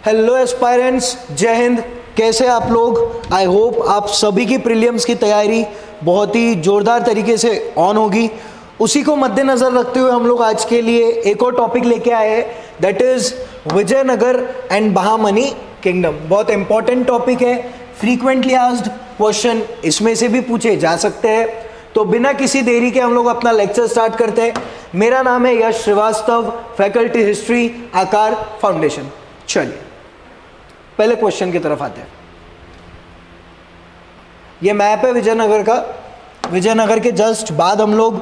Hello aspirants, जय हिंद। कैसे आप लोग? आई होप आप सभी की प्रीलिम्स की तैयारी बहुत ही ज़ोरदार तरीके से ऑन होगी। उसी को मद्देनज़र रखते हुए हम लोग आज के लिए एक और टॉपिक लेके आए हैं, that is Vijayanagar and Bahmani kingdom. बहुत इंपॉर्टेंट टॉपिक है, फ्रीक्वेंटली आस्क्ड क्वेश्चन इसमें से भी पूछे जा सकते हैं। तो बिना किसी देरी के हम लोग अपना लेक्चर स्टार्ट करते हैं। मेरा नाम है यश श्रीवास्तव, फैकल्टी हिस्ट्री, आकार फाउंडेशन। चलिए पहले क्वेश्चन की तरफ आते हैं। ये मैप है विजयनगर का। विजयनगर के जस्ट बाद हम लोग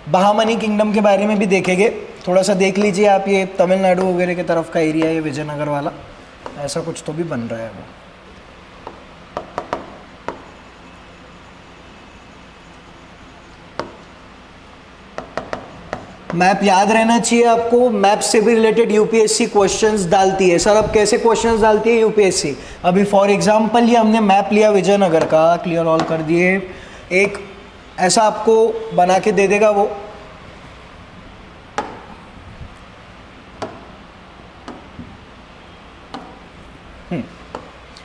बहामनी किंगडम के बारे में भी देखेंगे। थोड़ा सा देख लीजिए आप, ये तमिलनाडु वगैरह की तरफ का एरिया है ये विजयनगर वाला। ऐसा कुछ तो भी बन रहा है वो। मैप याद रहना चाहिए आपको। मैप से भी रिलेटेड यूपीएससी क्वेश्चंस डालती है। सर अब कैसे क्वेश्चंस डालती है यूपीएससी? अभी फॉर एग्जांपल ये हमने मैप लिया विजयनगर का, क्लियर ऑल कर दिए। एक ऐसा आपको बना के दे देगा वो,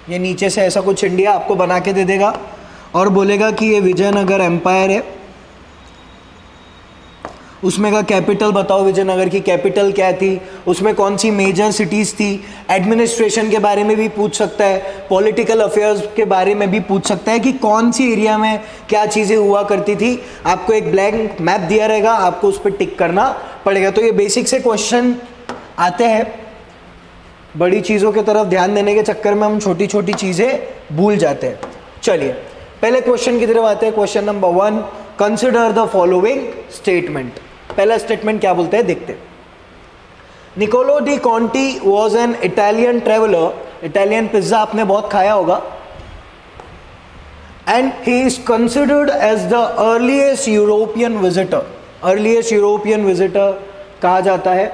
ये नीचे से ऐसा कुछ इंडिया आपको बना के दे देगा और बोलेगा कि ये विजयनगर एम्पायर है। उसमें का कैपिटल बताओ, विजयनगर की कैपिटल क्या थी, उसमें कौन सी मेजर सिटीज़ थी। एडमिनिस्ट्रेशन के बारे में भी पूछ सकता है, पॉलिटिकल अफेयर्स के बारे में भी पूछ सकता है कि कौन सी एरिया में क्या चीज़ें हुआ करती थी। आपको एक ब्लैंक मैप दिया रहेगा, आपको उस पर टिक करना पड़ेगा। तो ये बेसिक से क्वेश्चन आते हैं। बड़ी चीज़ों की तरफ ध्यान देने के चक्कर में हम छोटी छोटी चीज़ें भूल जाते हैं। चलिए पहले क्वेश्चन की तरफ आते हैं। Question number 1, consider the following statement. पहला स्टेटमेंट क्या बोलते हैं देखते हैं। Niccolo de Conti was an Italian traveller. Italian pizza आपने बहुत खाया होगा। And he is considered as the earliest European visitor. Earliest European visitor कहा जाता है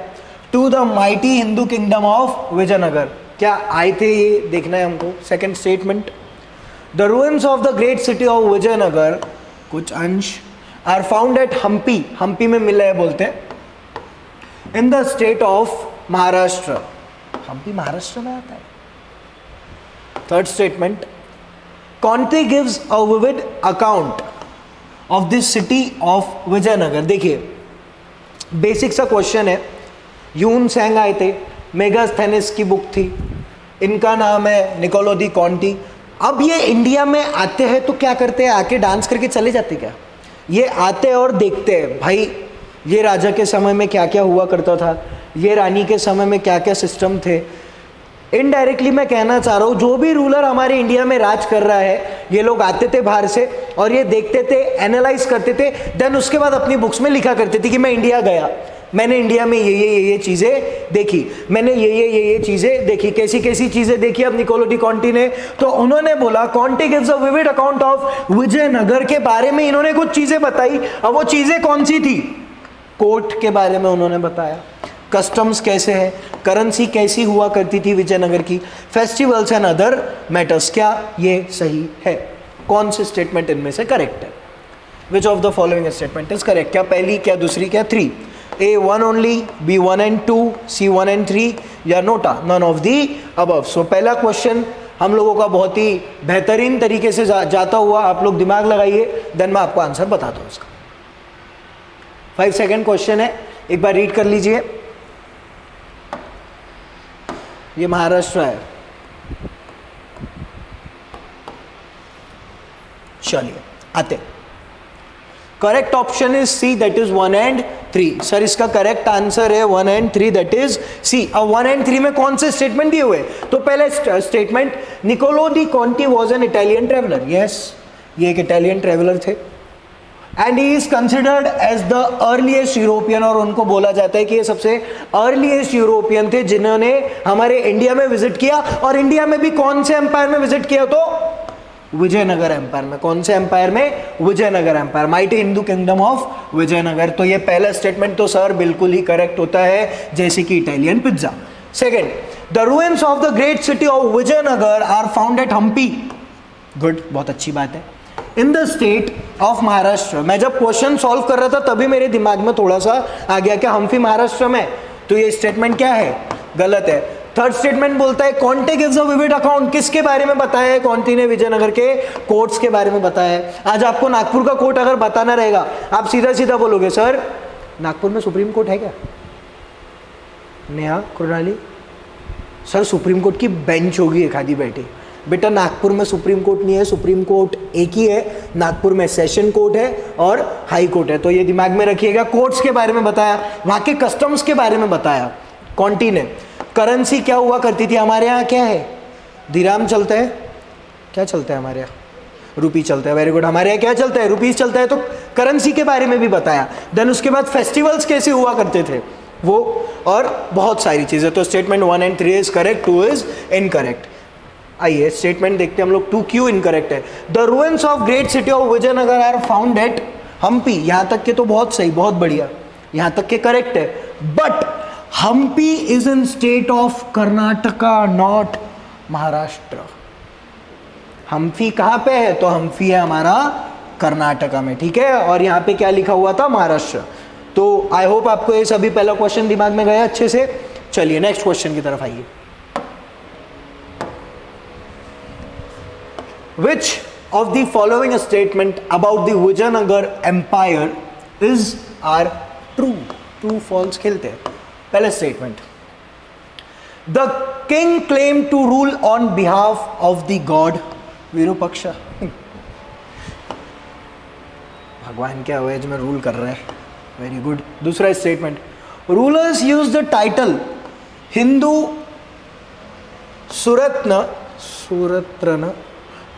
to the mighty Hindu kingdom of Vijayanagar. क्या आए थे ये देखना है हमको। Second statement, the ruins of the great city of Vijayanagar, कुछ अंश are found at Hampi. Hampi में मिला है बोलते हैं। In the state of Maharashtra. Hampi Maharashtra में आता है। Third statement, Conti gives a vivid account of this city of Vijayanagar. देखिए बेसिक सा क्वेश्चन है। यून सेंग आए थे, मेगास्थेनिस की बुक थी, इनका नाम है निकोलो दी कॉन्टी। अब ये इंडिया में आते हैं तो क्या करते हैं, आके डांस करके चले जाते क्या? ये आते और देखते हैं भाई ये राजा के समय में क्या क्या हुआ करता था, ये रानी के समय में क्या क्या सिस्टम थे। इनडायरेक्टली मैं कहना चाह रहा हूँ जो भी रूलर हमारे इंडिया में राज कर रहा है, ये लोग आते थे बाहर से और ये देखते थे, एनालाइज करते थे, देन उसके बाद अपनी बुक्स में लिखा करते थे कि मैं इंडिया गया, मैंने इंडिया में ये चीज़ें देखी, मैंने ये चीज़ें देखी। कैसी कैसी चीज़ें देखी अब निकोलो डी कॉन्टी ने? तो उन्होंने बोला Conti gives a vivid account of Vijayanagar के बारे में इन्होंने कुछ चीज़ें बताई। अब वो चीज़ें कौन सी थी? कोर्ट के बारे में उन्होंने बताया, कस्टम्स कैसे है, करेंसी कैसी हुआ करती थी विजयनगर की, फेस्टिवल्स एंड अदर मैटर्स। क्या ये सही है? कौन से स्टेटमेंट इनमें से करेक्ट है? Which of the following statement is correct? क्या पहली, क्या दूसरी, क्या 3? A 1 only, B 1 and 2, C 1 and 3 या NOTA, none of the above। सो पहला क्वेश्चन हम लोगों का बहुत ही बेहतरीन तरीके से जाता हुआ, आप लोग दिमाग लगाइए, देन मैं आपको आंसर बताता हूँ इसका। 5 सेकेंड क्वेश्चन है, एक बार रीड कर लीजिए। ये महाराष्ट्र है। चलिए आते। Correct option is C, that is 1 and 3। Sir इसका करेक्ट आंसर है 1 and 3, दैट इज सी। अब 1 and 3 में कौन से स्टेटमेंट दिए हुए? तो पहले statement, Niccolo de Conti was an Italian traveller. Yes, ये एक इटालियन ट्रेवलर थे। And he is considered as the earliest European, और उनको बोला जाता है कि ये सबसे अर्लीस्ट यूरोपियन थे जिन्होंने हमारे इंडिया में विजिट किया। और इंडिया में भी कौन से एम्पायर में विजिट किया? तो विजयनगर एम्पायर में। कौन से एम्पायर में? Vijayanagar empire, mighty Hindu kingdom of Vijayanagar. तो ये पहला स्टेटमेंट तो सर बिल्कुल ही करेक्ट होता है, जैसे कि Italian pizza. Second, the ruins of the great city of Vijayanagar are found at Hampi. Good, बहुत अच्छी बात है। In the state of Maharashtra. मैं जब क्वेश्चन सॉल्व कर रहा था तभी मेरे दिमाग में थोड़ा सा आ गया कि हम्पी महाराष्ट्र में, तो ये स्टेटमेंट क्या है? गलत है। थर्ड स्टेटमेंट बोलता है Conti gives a vivid account, किसके बारे में बताया है कॉन्टी ने? विजयनगर के कोर्ट्स के बारे में बताया है। आज आपको नागपुर का कोर्ट अगर बताना रहेगा, आप सीधा सीधा बोलोगे सर नागपुर में सुप्रीम कोर्ट है क्या? नेहा कुरनाली सर सुप्रीम कोर्ट की बेंच होगी एक आधी बैठी। बेटा नागपुर में सुप्रीम कोर्ट नहीं है, सुप्रीम कोर्ट एक ही है, नागपुर में सेशन कोर्ट है और हाई कोर्ट है। तो ये दिमाग में रखिएगा। कोर्ट्स के बारे में बताया, वहाँ के कस्टम्स के बारे में बताया कॉन्टी ने। करेंसी क्या हुआ करती थी हमारे यहाँ? क्या है? दिराम चलता है। क्या चलता है हमारे यहाँ? रुपी चलता है। Very good. हमारे यहाँ क्या चलता है? रुपीज चलता है। तो करेंसी के बारे में भी बताया। देन उसके बाद फेस्टिवल्स कैसे हुआ करते थे वो, और बहुत सारी चीज़ें। तो स्टेटमेंट 1 और 3 इज करेक्ट, 2 इज इनकरेक्ट। आइए स्टेटमेंट देखते हैं हम लोग। 2 क्यों इनकरेक्ट है? The ruins of great city of Vijayanagar are found at Hampi. यहाँ तक के तो बहुत सही, बहुत बढ़िया, यहाँ तक के करेक्ट है। But Hampi is in state of Karnataka, not Maharashtra. Hampi कहाँ पे है? तो हम्पी है हमारा कर्नाटका में, ठीक है। और यहाँ पे क्या लिखा हुआ था? महाराष्ट्र। तो आई होप आपको ये सभी पहला क्वेश्चन दिमाग में गया अच्छे से। चलिए नेक्स्ट क्वेश्चन की तरफ आइए। Which of the following statement about the Vijayanagar Empire is are true? True, false खेलते हैं। पहले statement, The king claimed to rule on behalf of the god Virupaksha. भगवान क्या अवैज में रूल कर रहा है। Very good. दूसरा statement, rulers use the title Hindu Suratrana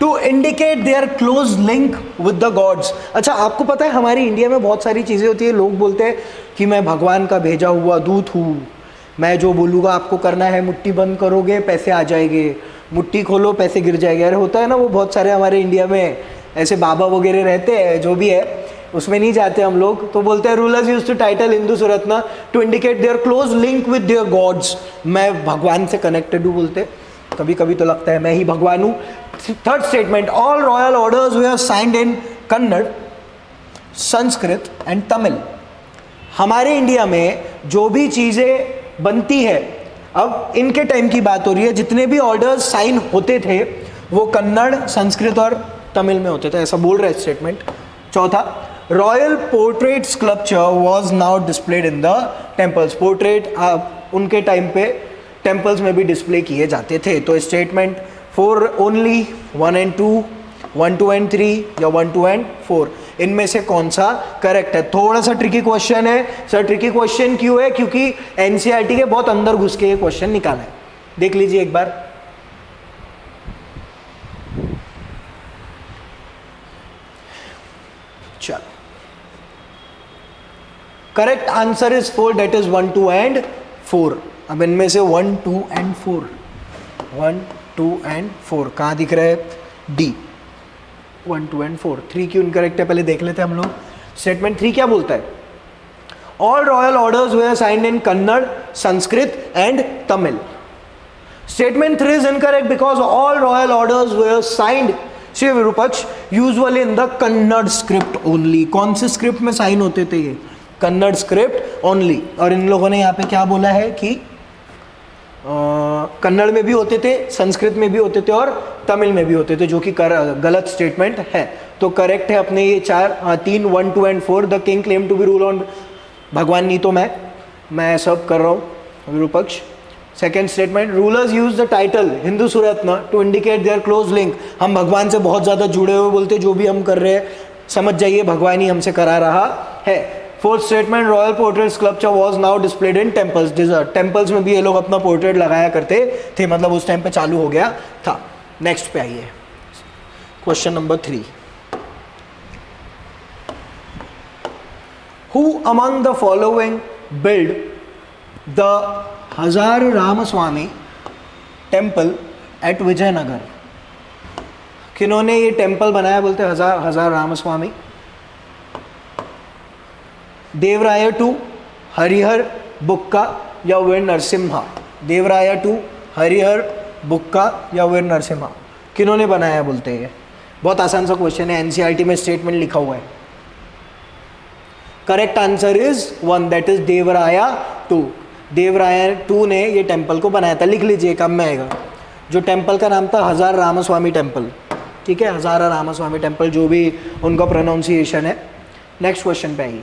to indicate their close link with the gods. अच्छा आपको पता है हमारी इंडिया में बहुत सारी चीज़ें होती है, लोग बोलते हैं कि मैं भगवान का भेजा हुआ दूत हूँ, मैं जो बोलूँगा आपको करना है, मुट्ठी बंद करोगे पैसे आ जाएंगे, मुट्ठी खोलो पैसे गिर जाएंगे। अरे होता है ना वो, बहुत सारे हमारे इंडिया में ऐसे बाबा वगैरह रहते हैं, जो भी है उसमें नहीं जाते हम लोग। तो बोलते हैं rulers use to title Hindu Suratrana to indicate their close link with their gods, मैं भगवान से कनेक्टेड हूँ बोलते। कभी कभी तो लगता है मैं ही भगवान हूँ। Third statement, all royal orders were are signed in Kannada, Sanskrit and Tamil. हमारे इंडिया में जो भी चीज़ें बनती है, अब इनके टाइम की बात हो रही है, जितने भी ऑर्डर्स साइन होते थे वो कन्नड़, संस्कृत और तमिल में होते थे, ऐसा बोल रहा है स्टेटमेंट। चौथा, royal portrait sculpture was now displayed in the temples. Portrait उनके टाइम पे टेम्पल्स में भी डिस्प्ले किए जाते थे। तो स्टेटमेंट 4 ओनली, 1 और 2, 1, 2 और 3 या 1, 2 और 4, इनमें से कौन सा करेक्ट है? थोड़ा सा ट्रिकी क्वेश्चन है सर। ट्रिकी क्वेश्चन क्यों है? क्योंकि एनसीईआरटी के बहुत अंदर घुस के ये क्वेश्चन निकाला है। देख लीजिए एक बार। चलो, correct answer is 4, that is 1, 2 और 4। अब इनमें से 1, 2 और 4, 1, 2 और 4 कहाँ दिख रहा है? डी, 1, 2 और 4। 3 क्यों इनकरेक्ट है पहले देख लेते हैं हम लोग। स्टेटमेंट 3 क्या बोलता है? All royal orders were are signed in Kannada, Sanskrit and Tamil. Statement 3 is incorrect because all royal orders were are signed, Shri Virupaksha, usually in the Kannada script only. कौन से स्क्रिप्ट में साइन होते थे ये? Kannada script only. और इन लोगों ने यहाँ पे क्या बोला है कि कन्नड़ में भी होते थे, संस्कृत में भी होते थे और तमिल में भी होते थे, जो कि गलत स्टेटमेंट है। तो करेक्ट है अपने ये 3, 1, 2 और 4। The king claim to be rule on, भगवान नहीं तो मैं सब कर रहा हूँ Virupaksha. Second statement, rulers use the title Hindu Suratrana to indicate their close link. हम भगवान से बहुत ज़्यादा जुड़े हुए बोलते, जो भी हम कर रहे हैं समझ जाइए भगवान ही हमसे करा रहा है। Fourth statement, royal portrait sculpture was now displayed in temples. Temples में भी ये लोग अपना पोर्ट्रेट लगाया करते थे, मतलब उस टाइम पे चालू हो गया था। नेक्स्ट पे आइए, question number 3। Who among the following built the हजार रामस्वामी टेम्पल एट विजयनगर? किन्होंने ये टेम्पल बनाया बोलते हजार रामस्वामी? देवराय टू, हरिहर बुक्का या वीर नरसिम्हा? देवराय टू, हरिहर बुक्का या वीर नरसिम्हा, किन्होंने बनाया बोलते हैं? बहुत आसान सा क्वेश्चन है, एनसीईआरटी में स्टेटमेंट लिखा हुआ है। Correct answer is 1, that is देवराया टू। देवराय टू ने ये टेम्पल को बनाया था, लिख लीजिए काम में आएगा। जो टेम्पल का नाम था हजार रामास्वामी टेम्पल, ठीक है, हजारा रामास्वामी टेम्पल, जो भी उनका प्रोनाउंसिएशन है। नेक्स्ट क्वेश्चन पे आइए।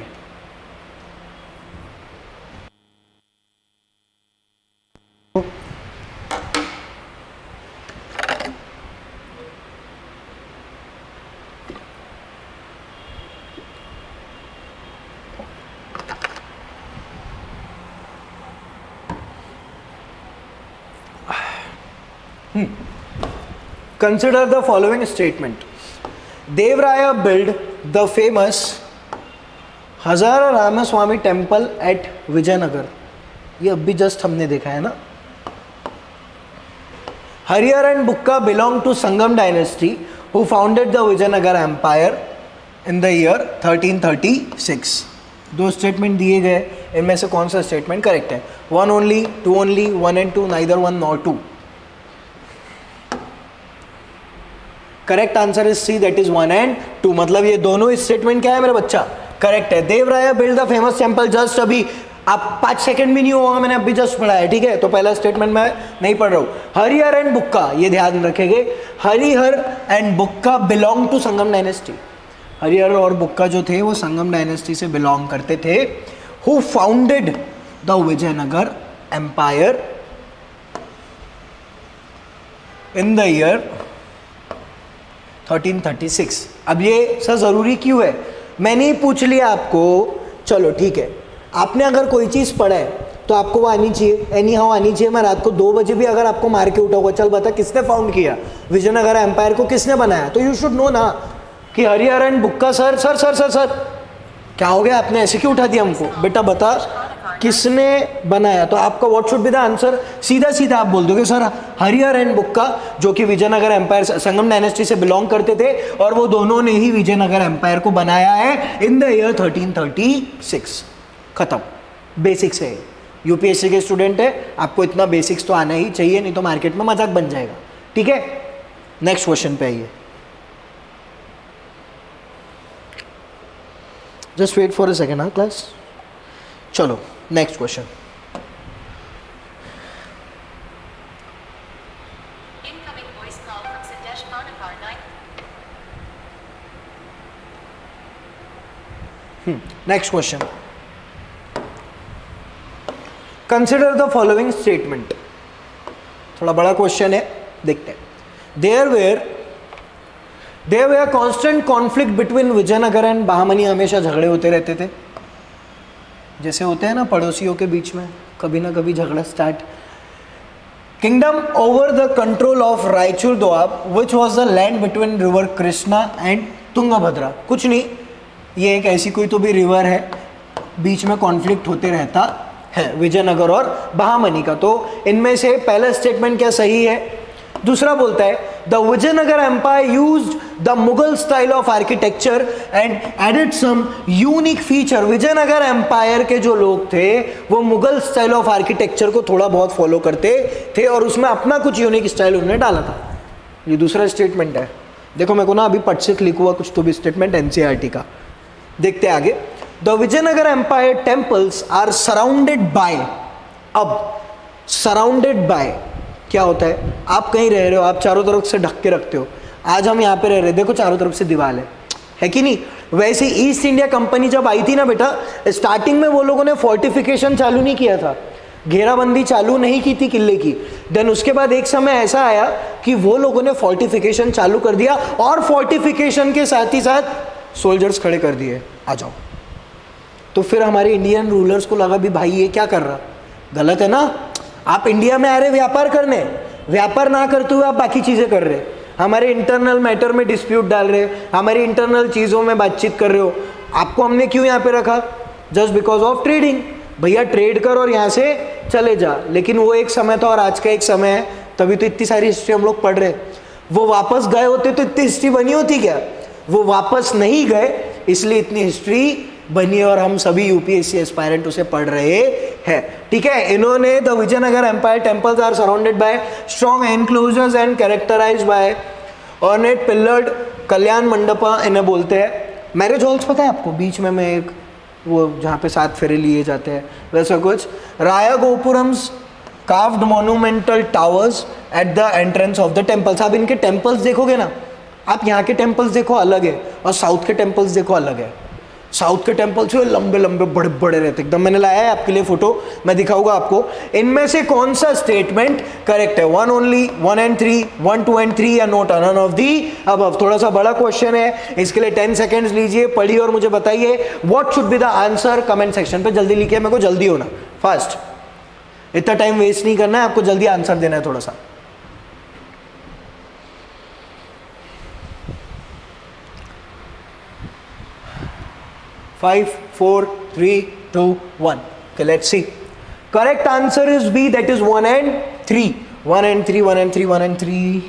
Consider the following statement. Devraya built the famous Hazara Ramaswami temple at Vijayanagar. ये अभी जस्ट हमने देखा है ना। Harihara and Bukka belong to Sangam dynasty who founded the Vijayanagar empire in the year 1336। दो स्टेटमेंट दिए गए, इनमें से कौन सा स्टेटमेंट करेक्ट है? One only, two only, one and two, neither one nor two. Correct answer is C, that is one and two. मतलब ये दोनों स्टेटमेंट क्या है मेरा बच्चा? करेक्ट है। देवराया build the famous temple, just अभी आप 5 सेकंड भी नहीं होगा, मैंने अभी जस्ट पढ़ा है, ठीक है। तो पहला स्टेटमेंट मैं नहीं पढ़ रहा हूं। हरिहर एंड बुक्का, ये ध्यान रखेंगे, Harihara and Bukka belong to Sangam dynasty. Harihara और बुक्का जो थे वो संगम डायनेस्टी से बिलोंग करते थे। Who founded the Vijayanagar empire in the year 1336। अब ये सर ज़रूरी क्यों है? मैंने ही पूछ लिया आपको, चलो ठीक है। आपने अगर कोई चीज़ पढ़ा है तो आपको वो आनी चाहिए, एनी हाउ आनी चाहिए। मैं रात को 2 बजे भी अगर आपको मार के उठाऊंगा, चल बता किसने फाउंड किया विजयनगर एम्पायर को, किसने बनाया, तो यू शुड नो ना कि Harihar and Bukka. Sir sir sir sir sir क्या हो गया, आपने ऐसे क्यों उठा दिया हमको? बेटा बता किसने बनाया, तो आपका what should be the answer? सीधा सीधा आप बोल दोगे सर हरिहर एंड बुक्का, जो कि विजयनगर एम्पायर संगम डायनेस्टी से बिलोंग करते थे, और वो दोनों ने ही विजयनगर एम्पायर को बनाया है इन द ईयर 1336। खत्म। बेसिक्स है, यूपीएससी के स्टूडेंट है, आपको इतना बेसिक्स तो आना ही चाहिए, नहीं तो मार्केट में मजाक बन जाएगा, ठीक है। नेक्स्ट क्वेश्चन पे आइए। Just wait for a second. हाँ क्लास, चलो next question. Next question, consider the following statement. थोड़ा बड़ा क्वेश्चन है, देखते हैं। There were constant conflict between Vijayanagar and Bahmani. हमेशा झगड़े होते रहते थे, जैसे होते हैं ना पड़ोसियों के बीच में, कभी ना कभी झगड़ा start. Kingdom over the control of Raichur Doab which was the land between river Krishna and Tungabhadra. कुछ नहीं, ये एक ऐसी कोई तो भी रिवर है, बीच में कॉन्फ्लिक्ट होते रहता है विजयनगर और बहामनी का। तो इनमें से पहला स्टेटमेंट क्या सही है? दूसरा बोलता है the Vijayanagar empire used the Mughal style of architecture and added some unique feature. Vijayanagar empire के जो लोग थे वो मुगल स्टाइल ऑफ आर्किटेक्चर को थोड़ा बहुत फॉलो करते थे और उसमें अपना कुछ यूनिक स्टाइल उन्होंने डाला था। ये दूसरा स्टेटमेंट है। देखो मेरे को ना अभी पट से क्लिक हुआ कुछ तो भी स्टेटमेंट एनसीईआरटी का। देखते आगे। The Vijayanagar empire temples are surrounded by. अब सराउंडेड बाय क्या होता है? आप कहीं रह रहे हो, आप चारों तरफ से ढक के रखते हो। आज हम यहाँ पे रह रहे, देखो चारों तरफ से दीवार है कि नहीं? वैसे ईस्ट इंडिया कंपनी जब आई थी ना बेटा, स्टार्टिंग में वो लोगों ने फोर्टिफिकेशन चालू नहीं किया था, घेराबंदी चालू नहीं की थी किले की। देन उसके बाद एक समय ऐसा आया कि वो लोगों ने फोर्टिफिकेशन चालू कर दिया और फोर्टिफिकेशन के साथ ही साथ सोल्जर्स खड़े कर दिए, आ जाओ। तो फिर हमारे इंडियन रूलर्स को लगा भी भाई ये क्या कर रहा, गलत है ना। आप इंडिया में आ रहे व्यापार करने, व्यापार ना करते हुए आप बाकी चीज़ें कर रहे, हमारे इंटरनल मैटर में डिस्प्यूट डाल रहे, हमारी इंटरनल चीज़ों में बातचीत कर रहे हो। आपको हमने क्यों यहाँ पे रखा? Just because of trading. भैया ट्रेड कर और यहाँ से चले जा। लेकिन वो एक समय था और आज का एक समय है, तभी तो इतनी सारी हिस्ट्री हम लोग पढ़ रहे। वो वापस गए होते तो इतनी हिस्ट्री बनी होती क्या? वो वापस नहीं गए इसलिए इतनी हिस्ट्री बनी और हम सभी यूपीएससी एस्पायरेंट उसे पढ़ रहे हैं, ठीक है। इन्होंने the Vijayanagar empire temples are surrounded by strong enclosures and characterised by ornate pillared kalyana mandapa इन्हें बोलते हैं। मैरिज हॉल्स पता है आपको? बीच में एक वो जहाँ पे 7 फेरे लिए जाते हैं, वैसा कुछ। राया gopurams carved monumental towers at the entrance of the temples. आप इनके टेम्पल्स देखोगे ना, आप यहाँ के टेम्पल्स देखो अलग है और साउथ के टेम्पल्स देखो अलग है। साउथ के टेम्पल्स जो लंबे लंबे बड़े बड़े रहते एकदम। मैंने लाया है आपके लिए फोटो, मैं दिखाऊंगा आपको। इनमें से कौन सा स्टेटमेंट करेक्ट है? 1 ओनली, 1 and 3, 1, 2 and 3 या not none of the above. थोड़ा सा बड़ा क्वेश्चन है, इसके लिए 10 सेकेंड्स लीजिए, पढ़िए और मुझे बताइए what should be the answer comment section पे। जल्दी लिखिए, मेरे को जल्दी होना, फास्ट, इतना टाइम वेस्ट नहीं करना है, आपको जल्दी आंसर देना है थोड़ा सा। Five, 4, 3, 2, 1. Okay, let's see. Correct answer is B, that is 1 and 3. 1 and 3, 1 and 3, 1 and 3,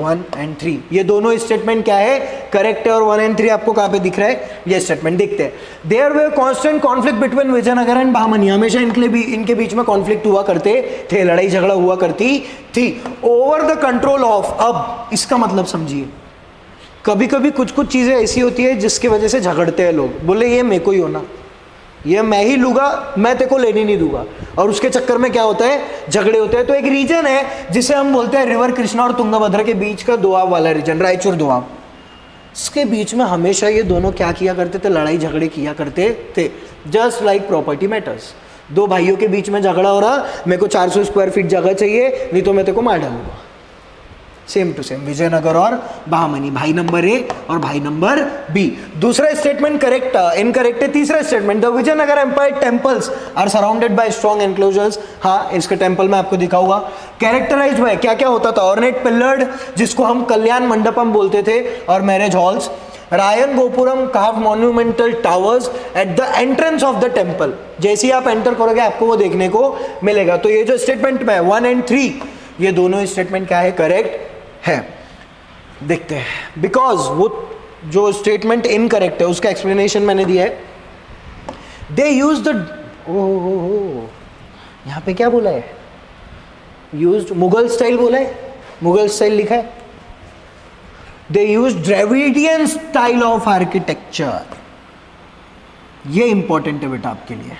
1 and 3. ये दोनों स्टेटमेंट क्या है? करेक्ट है। और 1 and 3 आपको कहाँ पे दिख रहा है? ये स्टेटमेंट दिखते हैं। There were constant conflict between Vijayanagar and Bahmani. हमेशा इनके बीच में कॉन्फ्लिक्ट हुआ करते थे, लड़ाई झगड़ा हुआ करती थी। ओवर द कंट्रोल ऑफ, अब इसका मतलब समझिए, कभी कभी कुछ कुछ चीज़ें ऐसी होती है जिसकी वजह से झगड़ते हैं लोग। बोले ये मेरे को ही होना, ये मैं ही लूँगा, मैं तेरे को लेने नहीं दूंगा, और उसके चक्कर में क्या होता है? झगड़े होते हैं। तो एक रीजन है जिसे हम बोलते हैं रिवर कृष्णा और तुंगभद्रा के बीच का दोआब वाला रीजन, रायचूर दोआब। इसके बीच में हमेशा ये दोनों क्या किया करते थे? लड़ाई झगड़े किया करते थे। Just like property matters. दो भाइयों के बीच में झगड़ा हो रहा, मेरे को 400 स्क्वायर फीट जगह चाहिए, नहीं तो मैं तेरे को मार डालूंगा। सेम टू सेम विजयनगर और बहामनी, भाई नंबर ए और भाई नंबर बी। दूसरा स्टेटमेंट करेक्ट, इनकरेक्ट है। तीसरा statement, the Vijayanagar empire temples are surrounded by strong enclosures. हाँ, इसका टेम्पल मैं आपको दिखाऊंगा। कैरेक्टराइज्ड बाय, क्या क्या होता था? ऑर्नेट पिल्लर्ड, जिसको हम कल्याण मंडपम बोलते थे, और marriage halls. Ryan gopuram curve monumental towers at the entrance of the temple. जैसे ही आप एंटर करोगे आपको वो देखने को मिलेगा। तो ये जो स्टेटमेंट में 1 and 3, ये दोनों स्टेटमेंट क्या है? करेक्ट है। देखते हैं, बिकॉज वो जो स्टेटमेंट इनकरेक्ट है उसका एक्सप्लेनेशन मैंने दिया है। दे यूज द, ओ यहां पे क्या बोला है? यूज मुगल स्टाइल बोला है, मुगल स्टाइल लिखा है। They use Dravidian style of architecture. ये इंपॉर्टेंट है बेटा आपके लिए।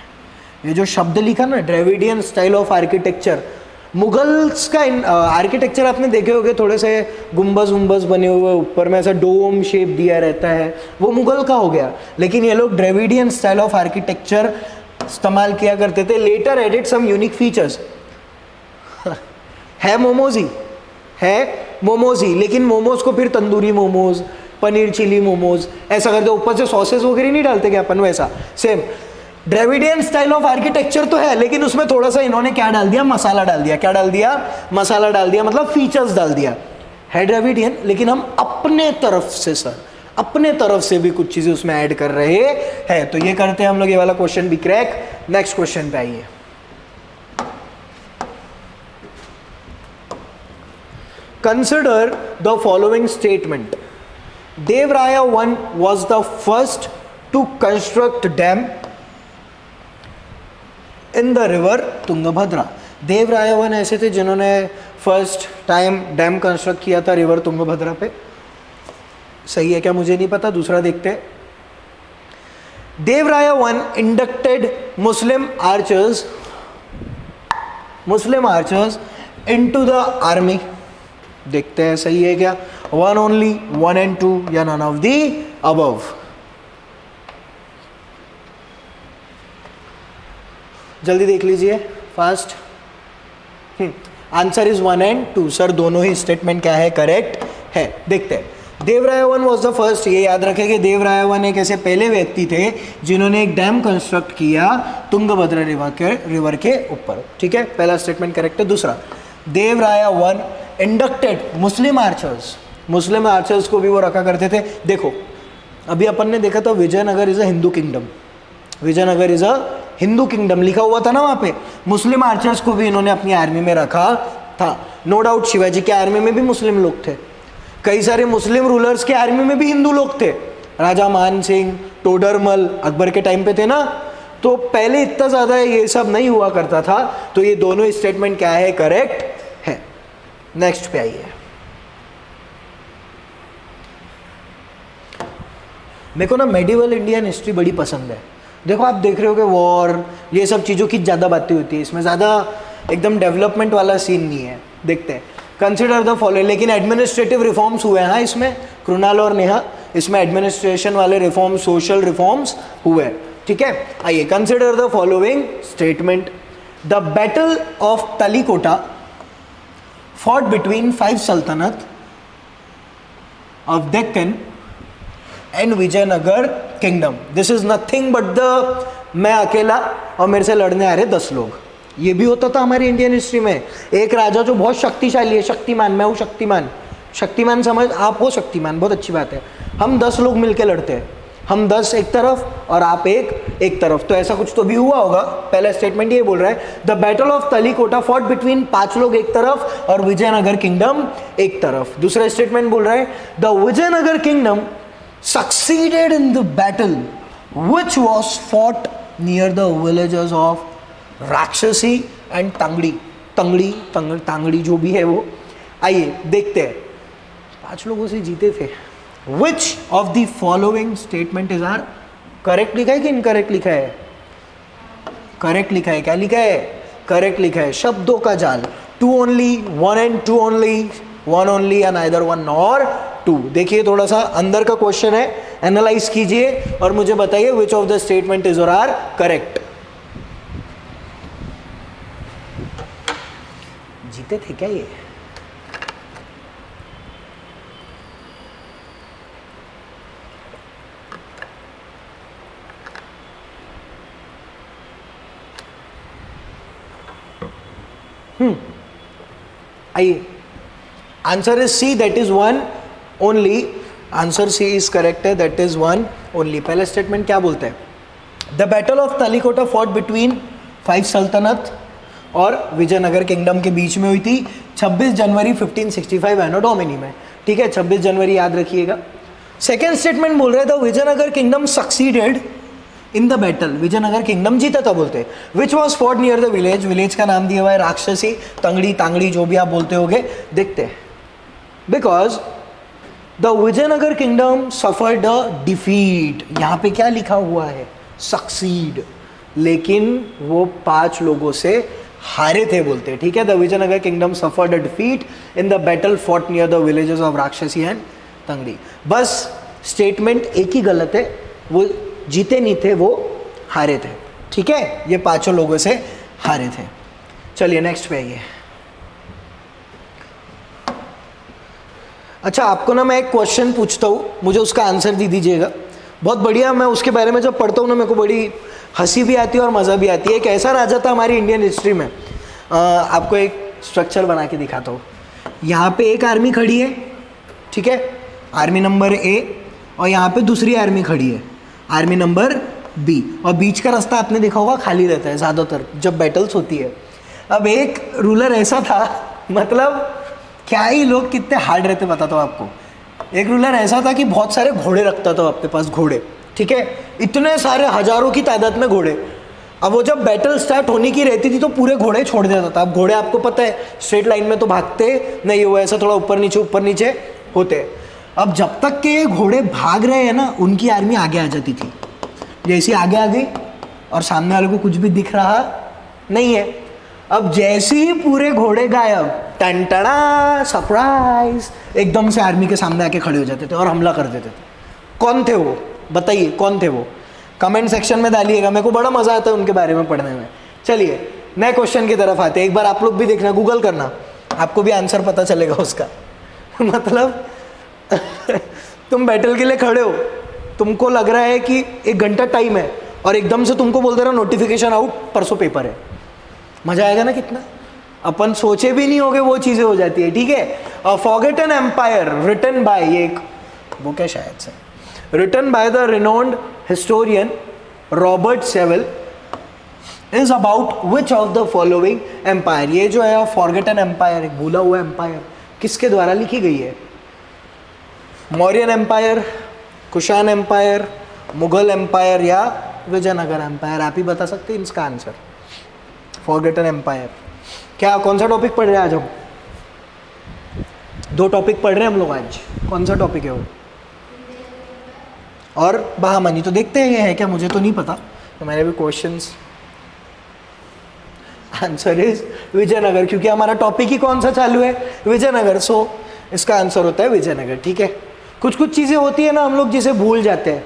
ये जो शब्द लिखा ना, Dravidian style of architecture, Mughals का आर्किटेक्चर आपने देखे होंगे, थोड़े से गुंबज उम्बज बने हुए, ऊपर में ऐसा डोम शेप दिया रहता है, वो मुगल का हो गया। लेकिन ये लोग द्रविडियन स्टाइल ऑफ आर्किटेक्चर इस्तेमाल किया करते थे। Later added some unique features. है मोमोजी, है मोमोजी, लेकिन मोमोज को फिर तंदूरी मोमोज, पनीर चिली मोमोज ऐसा करते, ऊपर से सॉसेस वगैरह नहीं डालते क्या अपन, वैसा same Dravidian style of architecture तो है, लेकिन उसमें थोड़ा सा इन्होंने क्या डाल दिया? मसाला डाल दिया। क्या डाल दिया? मसाला डाल दिया, मतलब फीचर्स डाल दिया। है द्रविडियन, लेकिन हम अपने तरफ से, सर अपने तरफ से भी कुछ चीजें उसमें ऐड कर रहे हैं। तो ये करते हैं हम लोग, ये वाला क्वेश्चन भी क्रैक। नेक्स्ट क्वेश्चन पे आइए। Consider the following statement. देवराया I was the first to construct dam in the river Tungabhadra. देवराया I ऐसे थे जिन्होंने फर्स्ट टाइम डैम कंस्ट्रक्ट किया था रिवर तुंगभद्रा पे। सही है क्या? मुझे नहीं पता, दूसरा देखते हैं। देवराया I inducted Muslim archers into the army. देखते हैं सही है क्या? 1 ओनली, 1 and 2 या नन ऑफ दी अबव। जल्दी देख लीजिए fast. Answer is 1 and 2। Sir दोनों ही स्टेटमेंट क्या है? करेक्ट है। देखते हैं। देवराया I वॉज द फर्स्ट। ये याद रखें कि देवराया I एक ऐसे पहले व्यक्ति थे जिन्होंने एक डैम कंस्ट्रक्ट किया तुंगभद्रा रिवर के ऊपर। ठीक है, पहला स्टेटमेंट करेक्ट है। दूसरा, देवराया I इंडक्टेड मुस्लिम आर्चर्स को भी वो रखा करते थे। देखो अभी अपन ने देखा था Vijayanagar is a Hindu kingdom, Vijayanagar is a Hindu kingdom लिखा हुआ था ना वहाँ पे। मुस्लिम आर्चर्स को भी इन्होंने अपनी आर्मी में रखा था। नो डाउट शिवाजी की आर्मी में भी मुस्लिम लोग थे, कई सारे मुस्लिम रूलर्स के आर्मी में भी हिंदू लोग थे। राजा मान सिंह, टोडरमल अकबर के टाइम पे थे ना। तो पहले इतना ज़्यादा ये सब नहीं हुआ करता था। तो ये दोनों स्टेटमेंट क्या है? करेक्ट है। नेक्स्ट पे आइए। मेरे को ना मेडिवल इंडियन हिस्ट्री बड़ी पसंद है। देखो आप देख रहे हो कि वॉर ये सब चीज़ों की ज़्यादा बातें होती है, इसमें ज़्यादा एकदम डेवलपमेंट वाला सीन नहीं है। देखते हैं, कंसिडर द फॉलोइंग, लेकिन एडमिनिस्ट्रेटिव रिफॉर्म्स हुए हैं हाँ इसमें, कृणाल और नेहा, इसमें एडमिनिस्ट्रेशन वाले रिफॉर्म्स, सोशल रिफॉर्म्स हुए, ठीक है। आइए, consider the following statement, the battle of Talikota fought between 5 सल्तनत of Deccan and Vijayanagar kingdom. This is nothing but the, मैं अकेला और मेरे से लड़ने आ रहे 10 लोग। ये भी होता था हमारी इंडियन हिस्ट्री में, एक राजा जो बहुत शक्तिशाली है, शक्तिमान, मैं हूँ शक्तिमान, शक्तिमान समझ, आप हो शक्तिमान, बहुत अच्छी बात है। हम 10 लोग मिलकर लड़ते हैं, हम 10 एक तरफ और आप एक तरफ, तो ऐसा कुछ तो भी हुआ होगा। पहला स्टेटमेंट ये बोल रहा है, the battle of Talikota fought between 5 लोग एक तरफ और विजयनगर किंगडम एक तरफ। दूसरा स्टेटमेंट बोल रहा है, the Vijayanagar kingdom succeeded in the battle which was fought near the villages of राक्षसी एंड तांगड़ी जो भी है वो। आइए देखते हैं, 5 लोगों से जीते थे। Which of the following statement is our correct लिखा है कि इनकरेक्ट लिखा है? करेक्ट लिखा है। क्या लिखा है? करेक्ट लिखा है। शब्दों का जाल, 2 only, 1 and 2 only, 1 only and either 1 or 2। देखिए थोड़ा सा अंदर का क्वेश्चन है, एनालाइज कीजिए और मुझे बताइए which of the statement is or are correct. जीते थे क्या ये? आइए, answer is C, that is 1 only. Answer C is correct है, दैट इज 1 ओनली। पहला स्टेटमेंट क्या बोलता है? The battle of Talikota fought between 5 सल्तनत और विजयनगर किंगडम के बीच में हुई थी 26 जनवरी 1565 एनो डोमिनी में, ठीक है। 26 जनवरी याद रखिएगा। सेकेंड स्टेटमेंट बोल रहे थे Vijayanagar kingdom succeeded in the battle, Vijayanagar kingdom जीता था बोलते, which was fought near the village, village का नाम दिया हुआ है राक्षसी, तांगड़ी जो भी आप बोलते होगे। देखते हैं, because the Vijayanagar kingdom suffered the defeat, यहाँ पे क्या लिखा हुआ है? सक्सीड, लेकिन वो 5 लोगों से हारे थे बोलते, ठीक है। The Vijayanagar kingdom suffered the defeat in the battle fought near the villages of Rakshasi and Tangadi. बस स्टेटमेंट एक ही गलत है, वो जीते नहीं थे, वो हारे थे, ठीक है। ये 5 लोगों से हारे थे। चलिए नेक्स्ट पे आइए। अच्छा, आपको ना मैं एक क्वेश्चन पूछता हूँ, मुझे उसका आंसर दे दीजिएगा। बहुत बढ़िया, मैं उसके बारे में जब पढ़ता हूँ ना मेरे को बड़ी हंसी भी आती है और मज़ा भी आती है। एक ऐसा राजा था हमारी इंडियन हिस्ट्री में, आपको एक स्ट्रक्चर बना के दिखाता हूँ। यहाँ पे एक आर्मी खड़ी है, ठीक है, आर्मी नंबर ए, और यहाँ पे दूसरी आर्मी खड़ी है, आर्मी नंबर बी, और बीच का रास्ता आपने देखा होगा खाली रहता है ज़्यादातर जब बैटल्स होती है। अब एक रूलर ऐसा था, मतलब क्या ही लोग कितने हार्ड रहते बताता हूँ आपको। एक रूलर ऐसा था कि बहुत सारे घोड़े रखता था अपने पास, घोड़े, ठीक है, इतने सारे हजारों की तादाद में घोड़े। अब वो जब बैटल स्टार्ट होने की रहती थी तो पूरे घोड़े छोड़ देता था। अब घोड़े आपको पता है स्ट्रेट लाइन में तो भागते नहीं, वो ऐसा थोड़ा ऊपर नीचे होते। अब जब तक के घोड़े भाग रहे हैं ना, उनकी आर्मी आगे आ जाती थी। जैसे आगे आ गई और सामने वाले को कुछ भी दिख रहा नहीं है, अब जैसे ही पूरे घोड़े गायब, टंटड़ा सरप्राइज, एकदम से आर्मी के सामने आके खड़े हो जाते थे और हमला कर देते थे। कौन थे वो? बताइए कौन थे वो? कमेंट सेक्शन में डालिएगा, मेरे को बड़ा मजा आता है उनके बारे में पढ़ने में। चलिए नए क्वेश्चन की तरफ आते हैं। एक बार आप लोग भी देखना, गूगल करना, आपको भी आंसर पता चलेगा उसका। मतलब तुम बैटल के लिए खड़े हो, तुमको लग रहा है कि 1 घंटा टाइम है और एकदम से तुमको बोल दे रहा नोटिफिकेशन आउट, परसों पेपर है। मजा आएगा ना कितना? अपन सोचे भी नहीं होगे वो चीज़ें हो जाती है, ठीक है। फॉरगेटन एम्पायर रिटन बाय, ये एक बुक है शायद से, written by the renowned historian Robert Sewell, is about which of the following empire. ये जो है फॉरगेटन एम्पायर, एक भूला हुआ एम्पायर, किसके द्वारा लिखी गई है? Mauryan empire, Kushan empire, Mughal empire या विजयनगर एम्पायर? आप ही बता सकते हैं इसका आंसर। Forgotten empire. क्या, कौन सा टॉपिक पढ़ रहे हैं आज हम? 2 टॉपिक पढ़ रहे हैं हम लोग आज। कौन सा टॉपिक है वो? और बहामनी। तो देखते हैं ये है क्या, मुझे तो नहीं पता, तो मैंने भी क्वेश्चंस। आंसर इज विजयनगर, क्योंकि हमारा टॉपिक ही कौन सा चालू है, विजयनगर। सो इसका आंसर होता है विजयनगर। ठीक है, कुछ कुछ चीज़ें होती है ना हम लोग जिसे भूल जाते हैं।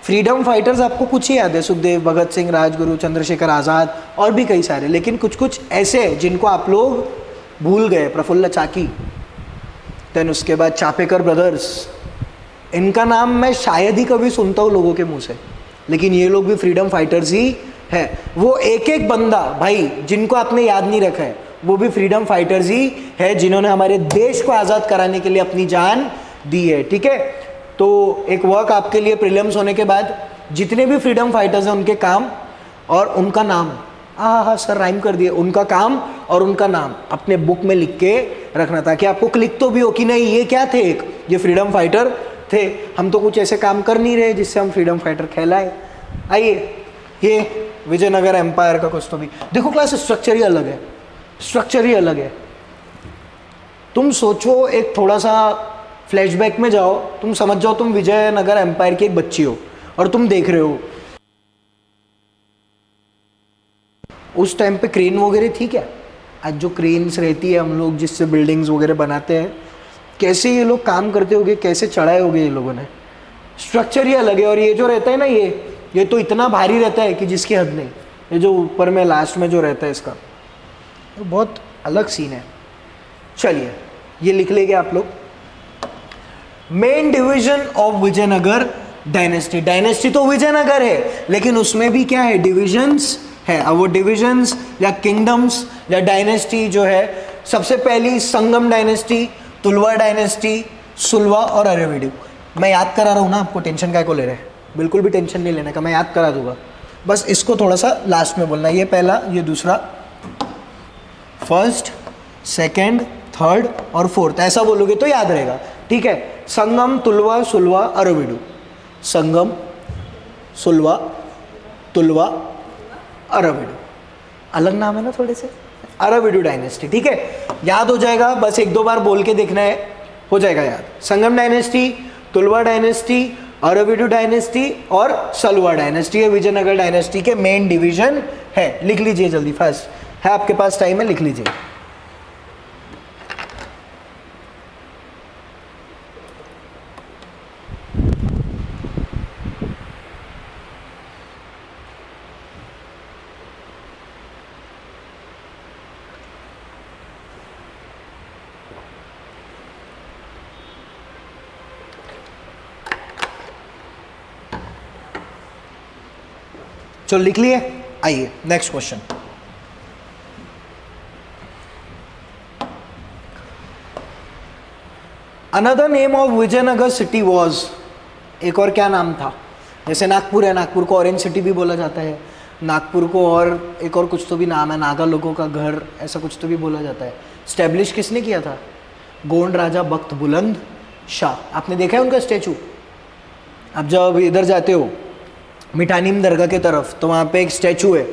फ्रीडम फाइटर्स आपको कुछ ही याद है, सुखदेव, भगत सिंह, राजगुरु, चंद्रशेखर आज़ाद और भी कई सारे, लेकिन कुछ कुछ ऐसे हैं जिनको आप लोग भूल गए। प्रफुल्ल चाकी, देन उसके बाद चापेकर ब्रदर्स, इनका नाम मैं शायद ही कभी सुनता हूँ लोगों के मुंह से, लेकिन ये लोग भी फ्रीडम फाइटर्स ही है। वो एक एक बंदा भाई जिनको आपने याद नहीं रखा है, वो भी फ्रीडम फाइटर्स ही है, जिन्होंने हमारे देश को आज़ाद कराने के लिए अपनी जान दी है। ठीक है, तो एक वर्क आपके लिए प्रीलिम्स होने के बाद, जितने भी फ्रीडम फाइटर्स हैं उनके काम और उनका नाम, हाँ सर राइम कर दिए, उनका काम और उनका नाम अपने बुक में लिख के रखना, ताकि आपको क्लिक तो भी हो कि नहीं ये क्या थे, एक ये फ्रीडम फाइटर थे। हम तो कुछ ऐसे काम कर नहीं रहे जिससे हम फ्रीडम फाइटर कहलाए। आइए, ये विजयनगर एम्पायर का कुछ तो भी देखो, क्लास स्ट्रक्चर ही अलग है, स्ट्रक्चर ही अलग है। तुम सोचो, एक थोड़ा सा फ्लैशबैक में जाओ, तुम समझ जाओ तुम विजयनगर एम्पायर की एक बच्ची हो और तुम देख रहे हो उस टाइम पे क्रेन वगैरह थी क्या? आज जो क्रेन्स रहती है हम लोग जिससे बिल्डिंग्स वगैरह बनाते हैं, कैसे ये लोग काम करते होंगे, कैसे चढ़ाए होंगे ये लोगों ने, स्ट्रक्चर ही अलग है। और ये जो रहता है ना, ये तो इतना भारी रहता है कि जिसकी हद नहीं। ये जो ऊपर में लास्ट में जो रहता है इसका, तो बहुत अलग सीन है। चलिए ये लिख लेंगे आप लोग। Main division of Vijayanagar dynasty, dynasty तो विजयनगर है लेकिन उसमें भी क्या है, डिविजन्स है। अब वो डिविजन्स या किंगडम्स या डायनेस्टी जो है, सबसे पहली संगम डायनेस्टी, तुलवा डायनेस्टी, सुलवा और अरेविडु। मैं याद करा रहा हूँ ना आपको, टेंशन काय को ले रहे हैं, बिल्कुल भी टेंशन नहीं लेने का, मैं याद करा दूंगा। बस इसको थोड़ा सा लास्ट में बोलना, ये पहला, ये दूसरा, फर्स्ट, सेकेंड, थर्ड और फोर्थ, ऐसा बोलोगे तो याद रहेगा। ठीक है, संगम, तुलवा, सुलवा, अरेविडु। संगम, सुलवा, तुलवा, अरेविडु, अलग नाम है ना थोड़े से, अरेविडु डायनेस्टी। ठीक है, याद हो जाएगा, बस एक दो बार बोल के देखना है, हो जाएगा याद। संगम डायनेस्टी, तुलवा डायनेस्टी, अरेविडु डायनेस्टी और सलवा डायनेस्टी, ये विजयनगर डायनेस्टी के मेन डिवीजन है। लिख लीजिए जल्दी, फास्ट है, आपके पास टाइम है, लिख लीजिए। चलो लिख लिए, आइए next question. Another name of Vijayanagar city was, एक और क्या नाम था, जैसे नागपुर है, नागपुर को ऑरेंज सिटी भी बोला जाता है, नागपुर को और एक और कुछ तो भी नाम है, नागा लोगों का घर, ऐसा कुछ तो भी बोला जाता है। स्टैब्लिश किसने किया था? गोंड राजा बख्त बुलंद शाह। आपने देखा है उनका स्टैचू? आप जब इधर जाते हो मिठानीम दरगाह के तरफ, तो वहाँ पे एक स्टैचू है,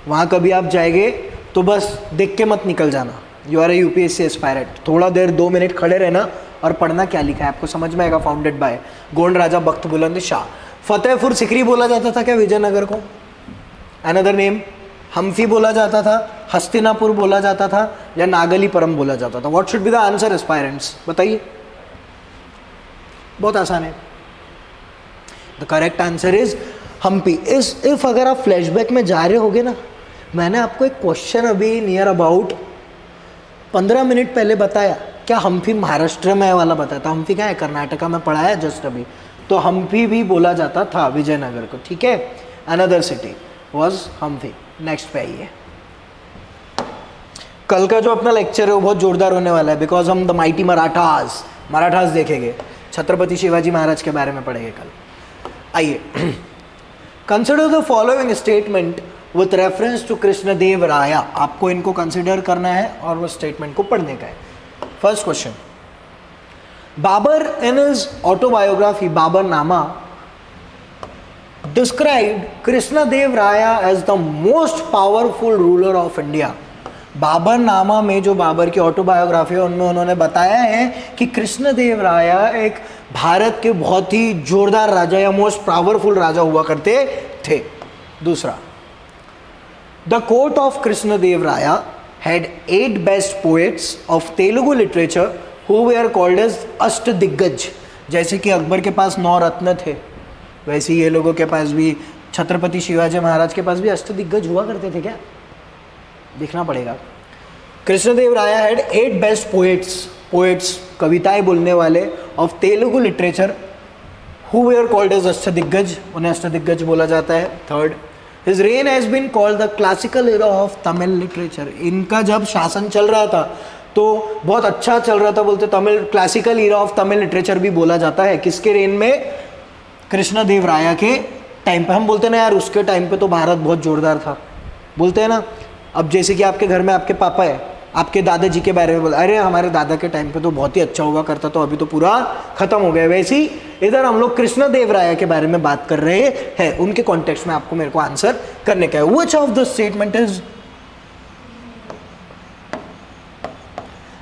वहाँ कभी आप जाएंगे तो बस देख के मत निकल जाना। You are a UPSC aspirant, थोड़ा देर 2 मिनट खड़े रहना और पढ़ना क्या लिखा है, आपको समझ में आएगा। फाउंडेड बाय गोंड राजा बख्त बुलंद शाह। फतेहपुर सिकरी बोला जाता था क्या विजयनगर को? अनदर नेम हम्फी बोला जाता था, हस्तिनापुर बोला जाता था या नागलीपुरम बोला जाता था? What should be the answer aspirants, बताइए। बहुत आसान है, the correct answer is Hampi. If अगर आप फ्लैशबैक में जा रहे होगे ना, मैंने आपको एक क्वेश्चन अभी नियर अबाउट 15 मिनट पहले बताया, क्या हम्पी महाराष्ट्र में वाला बताया था? हम्पी क्या है, कर्नाटका में पढ़ा है जस्ट अभी। तो हम्पी भी बोला जाता था विजयनगर को। ठीक है, another city was Hampi. Next पे आइए। कल का जो अपना लेक्चर है वो बहुत जोरदार होने वाला है, बिकॉज हम द माइटी मराठास देखेंगे, छत्रपति शिवाजी महाराज के बारे में पढ़ेंगे कल। आइए, consider the following statement with reference to Krishnadeva Raya. आपको इनको कंसिडर करना है और वो स्टेटमेंट को पढ़ने का है। First question, Babur in his autobiography Baburnama described Krishnadeva Raya as the most powerful ruler of India. Babur में जो बाबर की ऑटोबायोग्राफी है उनमें उन्होंने बताया है कि कृष्णदेवराया एक भारत के बहुत ही जोरदार राजा या मोस्ट पावरफुल राजा हुआ करते थे। दूसरा, the court of Krishnadevaraya had 8 best poets of Telugu literature who were called as अष्टदिग्गज। जैसे कि अकबर के पास 9 रत्न थे, वैसे ही ये लोगों के पास भी, छत्रपति शिवाजी महाराज के पास भी अष्टदिग्गज हुआ करते थे क्या, देखना पड़ेगा। कृष्णदेवराया हैड 8 बेस्ट पोएट्स कविताएं बोलने वाले of Telugu literature who were called as Ashtadiggaja, उन्हें अष्टदिग्गज बोला जाता है। Third, his reign has been called the classical era of Tamil literature. इनका जब शासन चल रहा था तो बहुत अच्छा चल रहा था, बोलते Tamil classical era of Tamil literature भी बोला जाता है। किसके रेन में? कृष्णदेवराया के टाइम पे। हम बोलते ना यार उसके टाइम पे तो भारत बहुत जोरदार था, बोलते हैं ना। अब जैसे कि आपके घर में आपके पापा है, आपके दादाजी के बारे में बोला, अरे हमारे दादा के टाइम पे तो बहुत ही अच्छा हुआ करता, तो अभी तो पूरा खत्म हो गया। वैसे ही इधर हम लोग कृष्णदेवराया के बारे में बात कर रहे हैं, उनके कॉन्टेक्स्ट में आपको मेरे को आंसर करने का है। Which of the statement is,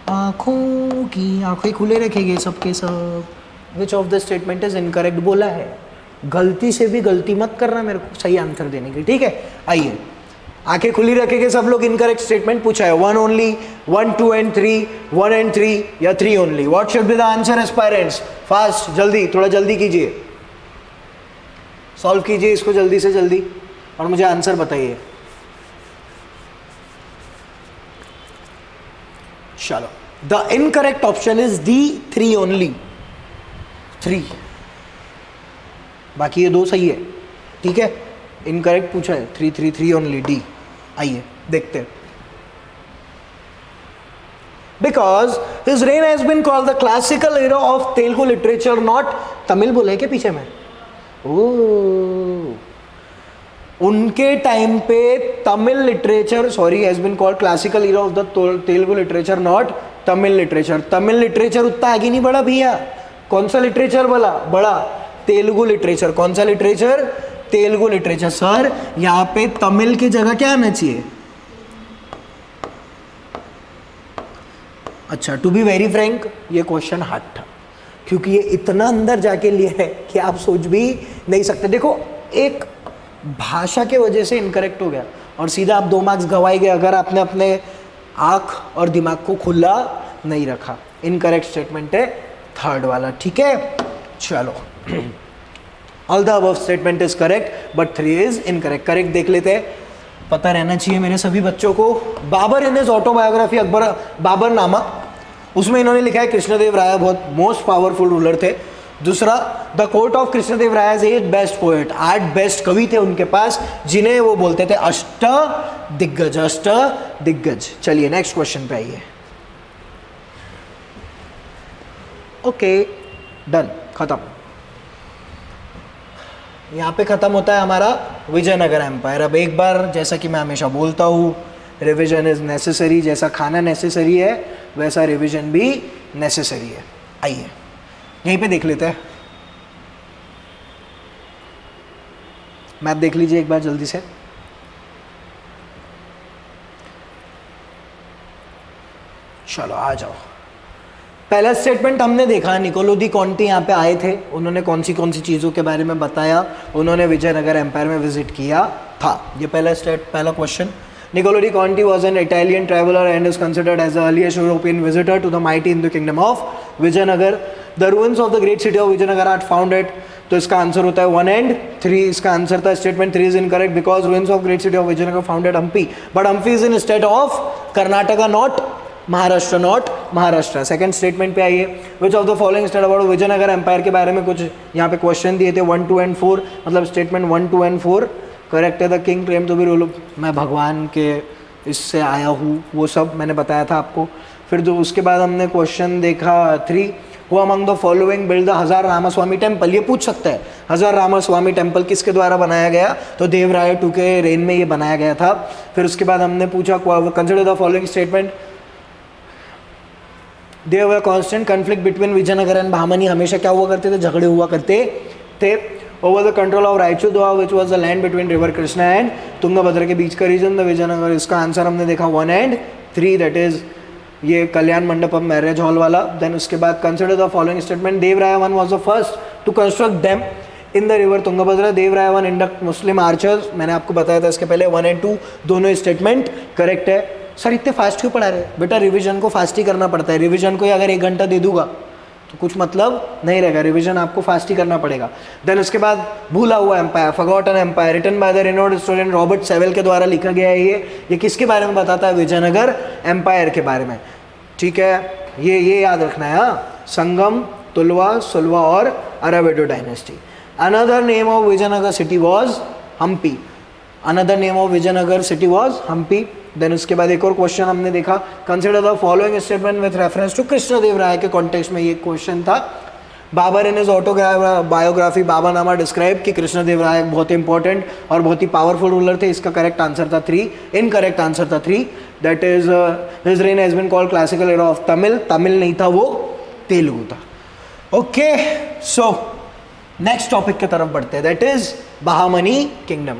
आंखों की आंखें खुले रखेंगे सबके सब, विच of the statement is incorrect बोला है। गलती से भी गलती मत करना मेरे को सही आंसर देने की, ठीक है। आइए, आंखें खुली रखेंगे सब लोग, इनकरेक्ट स्टेटमेंट पूछा है। 1 ओनली, 1, 2 and 3, 1 and 3 या 3 only. What should be the answer aspirants? Fast, जल्दी, थोड़ा जल्दी कीजिए, सॉल्व कीजिए इसको जल्दी से जल्दी और मुझे आंसर बताइए। चलो, the incorrect option is the 3 only, 3, बाकी ये 2 सही है, ठीक है। इनकरेक्ट पूछा है 3, 3, 3 ओनली, डी। आइए देखते हैं। Because his reign has been called the classical era of Telugu literature, not Tamil बोले के पीछे में। उनके टाइम पे Tamil literature, sorry, has been called classical era of the Telugu literature, not Tamil literature. Tamil literature उतना आगे नहीं बढ़ा भैया। कौन सा लिटरेचर बड़ा? तेलुगु लिटरेचर। कौन सा लिटरेचर? तेलुगु लिटरेचर। सर यहां पे तमिल की जगह क्या आना चाहिए? अच्छा, टू बी वेरी फ्रैंक, ये क्वेश्चन हार्ड था क्योंकि ये इतना अंदर जाके लिए है कि आप सोच भी नहीं सकते। देखो, एक भाषा के वजह से इनकरेक्ट हो गया और सीधा आप 2 मार्क्स गवाए गए अगर आपने अपने आंख और दिमाग को खुला नहीं रखा। इनकरेक्ट स्टेटमेंट है थर्ड वाला, ठीक है। चलो, all the above statement is correct but 3 is incorrect. Correct देख लेते हैं, पता रहना चाहिए मेरे सभी बच्चों को। Babur in his autobiography, Akbar Baburnama, उसमें इन्होंने लिखा है कृष्णदेवराया बहुत मोस्ट पावरफुल रूलर थे। दूसरा, the court of Krishnadevaraya 8 best poet, 8 best कवि थे उनके पास जिन्हें वो बोलते थे अष्टदिग्गज, अष्टदिग्गज। चलिए नेक्स्ट क्वेश्चन पे आइए। ओके, डन, खत्म। यहाँ पे ख़त्म होता है हमारा विजयनगर एम्पायर। अब एक बार, जैसा कि मैं हमेशा बोलता हूँ, रिविजन इज़ नेसेसरी। जैसा खाना नेसेसरी है वैसा रिविजन भी नेसेसरी है। आइए यहीं पे देख लेते हैं, मैप देख लीजिए एक बार जल्दी से। चलो आ जाओ। पहला स्टेटमेंट हमने देखा, निकोलो दी कॉन्टी यहाँ पे आए थे, उन्होंने कौन सी चीज़ों के बारे में बताया, उन्होंने विजयनगर एम्पायर में विजिट किया था। ये पहला क्वेश्चन। Niccolo de Conti was an Italian traveller and is considered as the earliest European visitor to the mighty Hindu kingdom of Vijayanagar. The ruins of the great city of Vijayanagar are found at, तो इसका answer होता है 1 and 3। इसका answer था statement 3 is incorrect because ruins of great city of Vijayanagar found at Hampi, but Hampi is in state of Karnataka, not Maharashtra, not Maharashtra. Second statement पे आइए। Which of the following state about Vijayanagar empire के बारे में कुछ यहाँ पे क्वेश्चन दिए थे 1, 2 and 4, मतलब स्टेटमेंट 1, 2 and 4 करेक्ट है। The king claim to be rule, मैं भगवान के इससे आया हूँ, वो सब मैंने बताया था आपको। फिर जो उसके बाद हमने क्वेश्चन देखा 3, who among the following build the हजार रामास्वामी टेम्पल। ये पूछ सकता है हजार रामास्वामी टेम्पल किसके द्वारा बनाया गया, तो देवराय II के रेन में ये बनाया गया था। फिर उसके बाद हमने पूछा consider the following statement, there were constant conflict between Vijayanagar and Bahmani, हमेशा क्या हुआ करते थे, झगड़े हुआ करते थे। Over the control of Raichur Doab which was the land between river Krishna and Tungabhadra के बीच का रीजन द विजयनगर। इसका आंसर हमने देखा 1 and 3 दैट इज ये कल्याण मंडपम मैरिज हॉल वाला. देन उसके बाद consider the following statement. Devaraya one was the first to construct dam in the river Tungabhadra. Devaraya one induct Muslim archers. मैंने आपको बताया था इसके पहले 1 और 2 दोनों स्टेटमेंट करेक्ट है. सर इतने फास्ट क्यों पढ़ा रहे? बेटा रिवीजन को फास्ट ही करना पड़ता है. रिवीजन को अगर 1 घंटा दे दूंगा तो कुछ मतलब नहीं रहेगा. रिवीजन आपको फास्ट ही करना पड़ेगा. देन उसके बाद भूला हुआ empire, forgotten empire, written by the renowned historian Robert Sewell के द्वारा लिखा गया है. ये किसके बारे में बताता है? विजयनगर एम्पायर के बारे में. ठीक है, ये याद रखना है. हाँ, संगम, तुलवा, सुलवा और Aravidu dynasty. Another name of Vijayanagar city was Hampi. Another name of Vijayanagar city was Hampi. Then उसके बाद एक और क्वेश्चन हमने देखा. Consider the following statement with reference to Krishnadevaraya के कॉन्टेक्स्ट में ये क्वेश्चन था. Babur in his biography Baburnama describe कि कृष्णदेवराय बहुत इंपॉर्टेंट और बहुत ही पावरफुल रूलर थे. इसका करेक्ट आंसर था 3. इनकरेक्ट आंसर था 3. That is his reign has been called classical era of Tamil. Tamil नहीं था, वो तेलुगु था. ओके, सो नेक्स्ट टॉपिक की तरफ बढ़ते हैं. That is Bahmani kingdom.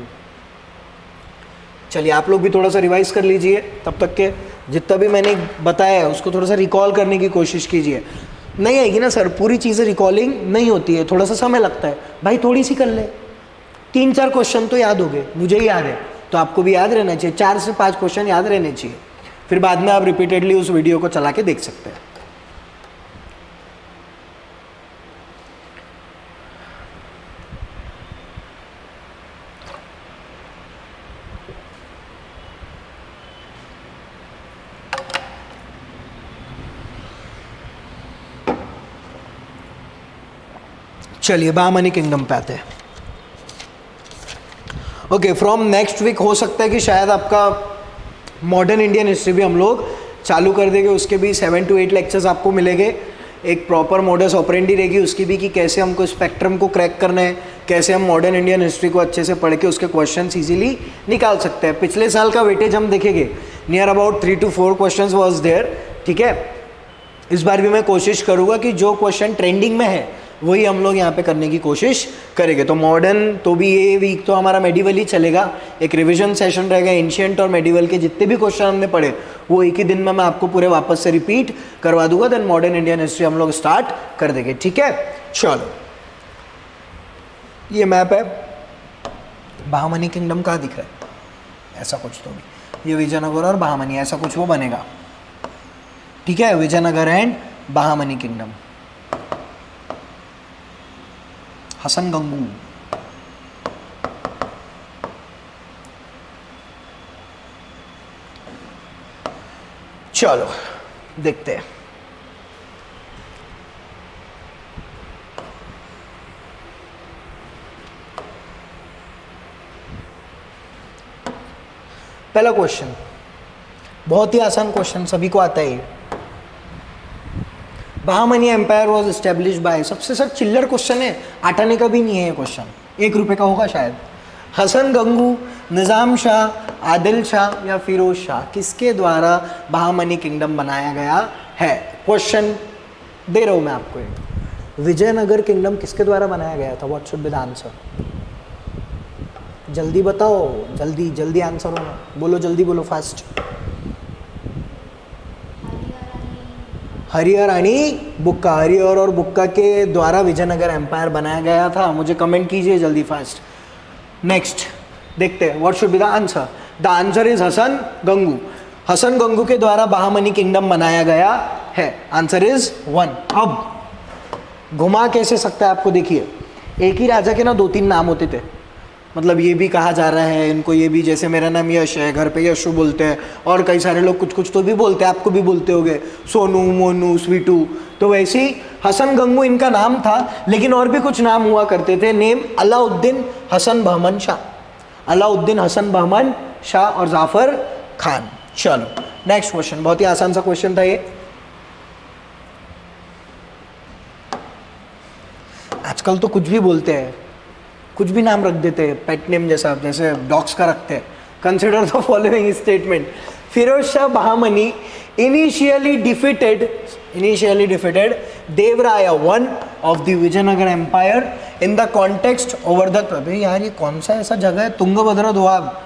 चलिए आप लोग भी थोड़ा सा रिवाइज कर लीजिए. तब तक के जितना भी मैंने बताया है उसको थोड़ा सा रिकॉल करने की कोशिश कीजिए. नहीं आएगी ना सर, पूरी चीज़ें रिकॉलिंग नहीं होती है, थोड़ा सा समय लगता है. भाई थोड़ी सी कर ले. 3-4 क्वेश्चन तो याद हो गए, मुझे ही याद है, तो आपको भी याद रहना चाहिए. 4 से 5 क्वेश्चन याद रहने चाहिए. फिर बाद में आप रिपीटेडली उस वीडियो को चला के देख सकते हैं. चलिए बहामनी किंगडम पे आते हैं. ओके, फ्रॉम नेक्स्ट वीक हो सकता है कि शायद आपका मॉडर्न इंडियन हिस्ट्री भी हम लोग चालू कर देंगे. उसके भी 7 to 8 लेक्चर्स आपको मिलेंगे. एक प्रॉपर मॉडस ऑपरेंडी रहेगी उसकी भी, कि कैसे हमको स्पेक्ट्रम को क्रैक करना है, कैसे हम मॉडर्न इंडियन हिस्ट्री को अच्छे से पढ़ के उसके क्वेश्चन इजीली निकाल सकते हैं. पिछले साल का वेटेज हम देखेंगे, near about 3 to 4 question was there. ठीक है, इस बार भी मैं कोशिश करूँगा कि जो क्वेश्चन ट्रेंडिंग में है वही हम लोग यहाँ पे करने की कोशिश करेंगे. तो मॉडर्न तो भी ये वीक तो हमारा मेडिवल ही चलेगा. एक रिवीजन सेशन रहेगा. एंशिएंट और मेडिवल के जितने भी क्वेश्चन हमने पढ़े वो एक ही दिन में मैं आपको पूरे वापस से रिपीट करवा दूंगा. देन मॉडर्न इंडियन हिस्ट्री हम लोग स्टार्ट कर देंगे. ठीक है, चलो ये मैप है. बहामनी किंगडम कहाँ दिख रहा है? ऐसा कुछ तो भी, ये विजयनगर और बहामनी ऐसा कुछ वो बनेगा. ठीक है, विजयनगर एंड बहामनी किंगडम. हसन गंगू. चलो देखते हैं. पहला क्वेश्चन बहुत ही आसान क्वेश्चन, सभी को आता है. Bahmani empire was establish by, सबसे सर चिल्लर क्वेश्चन है, आटाने का भी नहीं है ये क्वेश्चन, 1 रुपये का होगा शायद. हसन गंगू, निज़ाम शाह, आदिल शाह या फिरोज शाह, किसके द्वारा बहामनी किंगडम बनाया गया है? क्वेश्चन दे रहा हूँ मैं आपको. विजयनगर किंगडम किसके द्वारा बनाया गया था? What should be the answer? जल्दी बताओ, जल्दी जल्दी आंसर होना. बोलो, जल्दी बोलो, फास्ट. हरिहर रानी बुक्का. हरिहर और बुक्का के द्वारा विजयनगर एम्पायर बनाया गया था. मुझे कमेंट कीजिए जल्दी, फास्ट. नेक्स्ट देखते हैं, what should be the answer? The answer is Hasan Gangu. Hasan Gangu के द्वारा बहामनी किंगडम बनाया गया है. Answer is 1. अब घुमा कैसे सकता है आपको, देखिए. एक ही राजा के ना 2-3 नाम होते थे. मतलब ये भी कहा जा रहा है इनको, ये भी, जैसे मेरा नाम यश है, घर पे यशु बोलते हैं, और कई सारे लोग कुछ कुछ तो भी बोलते हैं, आपको भी बोलते होंगे, सोनू, मोनू, स्वीटू. तो वैसे ही हसन गंगू इनका नाम था, लेकिन और भी कुछ नाम हुआ करते थे. नेम अलाउद्दीन हसन बहमन शाह. अलाउद्दीन हसन बहमन शाह और जाफर खान. चलो नेक्स्ट क्वेश्चन, बहुत ही आसान सा क्वेश्चन था ये. आजकल तो कुछ भी बोलते हैं, कुछ भी नाम रख देते हैं, पेट नेम जैसा, जैसे डॉग्स का रखते हैं. Consider the following statement. Firoz Shah Bahmani initially defeated Devaraya one of the Vijayanagar empire in the context over the. अबे यार ये कौन सा ऐसा जगह है? तुंगभद्रा दोआब.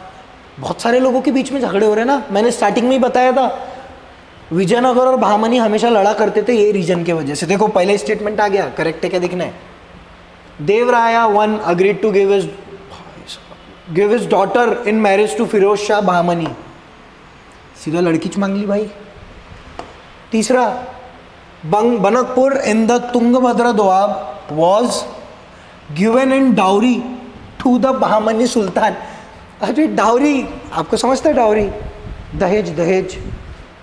बहुत सारे लोगों के बीच में झगड़े हो रहे हैं ना, मैंने स्टार्टिंग में ही बताया था. विजयनगर और बहामनी हमेशा लड़ा करते थे ये रीजन के वजह से। देखो पहले स्टेटमेंट आ गया, करेक्ट है क्या देखना है। Devaraya one agreed to give his daughter in marriage to Firoz Shah Bahmani, सीधा लड़की मांग ली भाई। तीसरा, Bankapur in the Tungabhadra Doab was given in dowry to the Bahmani sultan. अरे डाउरी आपको समझता है, डाउरी दहेज, दहेज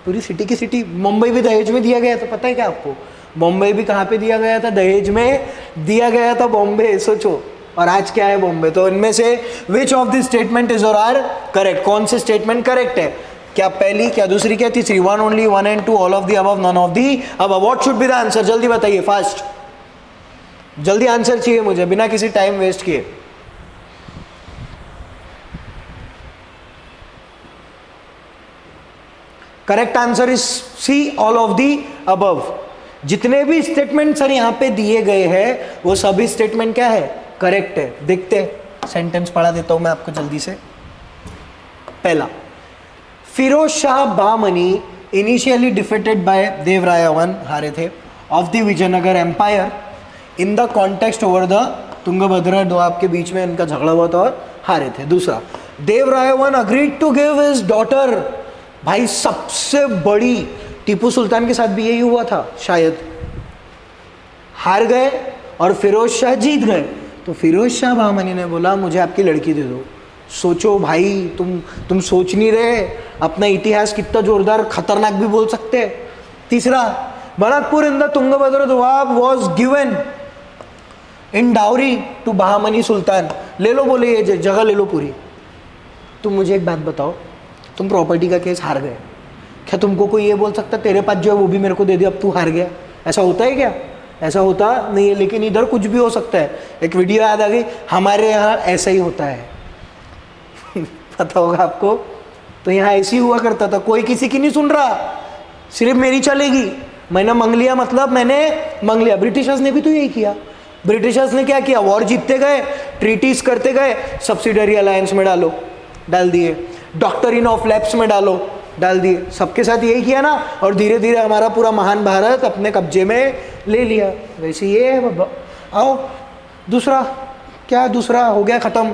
पूरी सिटी की सिटी, मुंबई भी दहेज में दिया गया था, पता है क्या आपको? बॉम्बे भी कहाँ पे दिया गया था? दहेज में दिया गया था, बॉम्बे। सोचो, और आज क्या है? बॉम्बे। तो इनमें से which of this statement is or are correct? कौन से स्टेटमेंट करेक्ट है? क्या पहली, क्या दूसरी, क्या तीसरी? One only, one and two, all of the above, none of the above. What should be the answer? जल्दी बताइए, फास्ट, जल्दी आंसर चाहिए मुझे बिना किसी टाइम वेस्ट किए। Correct answer is C, all of the above. जितने भी स्टेटमेंट सर यहां पे दिए गए हैं वो सभी स्टेटमेंट क्या है? करेक्ट है। देखते हैं, सेंटेंस पढ़ा देता हूं मैं आपको जल्दी से। पहला, Firoz Shah Bahmani initially defeated by Devaraya one, हारे थे, of the Vijayanagar empire in the context over the Tungabhadra Doab के बीच में इनका झगड़ा हुआ था और हारे थे। दूसरा, Devaraya one agreed to give his daughter, भाई सबसे बड़ी टीपू सुल्तान के साथ भी यही हुआ था शायद, हार गए और फिरोज शाह जीत गए। तो फिरोज शाह बहामनी ने बोला मुझे आपकी लड़की दे दो। सोचो भाई, तुम सोच नहीं रहे अपना इतिहास कितना जोरदार खतरनाक भी बोल सकते हैं। तीसरा, Bankapur in the Tungabhadra Doab was given in dowry to Bahmani sultan. ले लो, बोले ये जगह ले लो पूरी। तुम मुझे एक बात बताओ, तुम प्रॉपर्टी का केस हार गए, क्या तुमको कोई ये बोल सकता तेरे पास जो है वो भी मेरे को दे दे, अब तू हार गया? ऐसा होता है क्या? ऐसा होता नहीं है। लेकिन इधर कुछ भी हो सकता है। एक वीडियो याद आ गई, हमारे यहाँ ऐसा ही होता है पता होगा आपको। तो यहाँ ऐसे ही हुआ करता था, कोई किसी की नहीं सुन रहा, सिर्फ मेरी चलेगी। मैंने मांग लिया, मतलब मैंने मांग लिया। ब्रिटिशर्स ने भी तो यही किया। ब्रिटिशर्स ने क्या किया? वॉर जीतते गए, ट्रीटीज करते गए, सब्सिडरी अलायंस में डाल दिए, डॉक्टरिन ऑफ लैप्स में डाल दिए, सबके साथ यही किया ना। और धीरे धीरे हमारा पूरा महान भारत अपने कब्जे में ले लिया। वैसे ये है। आओ दूसरा, क्या दूसरा हो गया ख़त्म,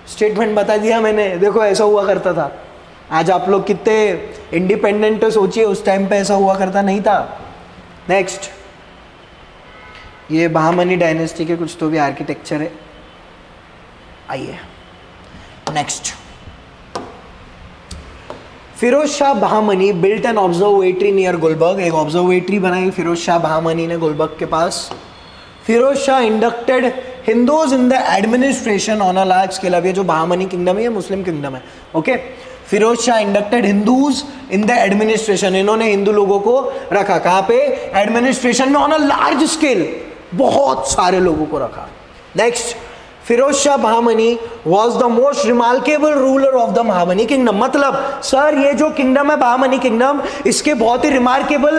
स्टेटमेंट बता दिया मैंने। देखो ऐसा हुआ करता था। आज आप लोग कितने इंडिपेंडेंट हो सोचिए, उस टाइम पे ऐसा हुआ करता नहीं था। नेक्स्ट, ये बहामनी डायनेस्टी के कुछ तो भी आर्किटेक्चर है। आइए next, Firoz Shah Bahmani built an observatory near Gulbarga. एक ऑब्जर्वेटरी बनाई फिरोज शाह बहामनी ने गुलबर्ग के पास। Firoz Shah inducted Hindus in the administration on a large scale. अब ये जो बहामनी किंगडम है ये मुस्लिम किंगडम है, okay. Firoz Shah inducted Hindus in the administration, इन्होंने हिंदू लोगों को रखा कहाँ पे? एडमिनिस्ट्रेशन में, ऑन अ लार्ज स्केल, बहुत सारे लोगों को रखा। Next, Firoz Shah Bahmani was the most remarkable ruler of the Bahmani kingdom. मतलब सर ये जो किंगडम है बहामनी किंगडम, इसके बहुत ही रिमार्केबल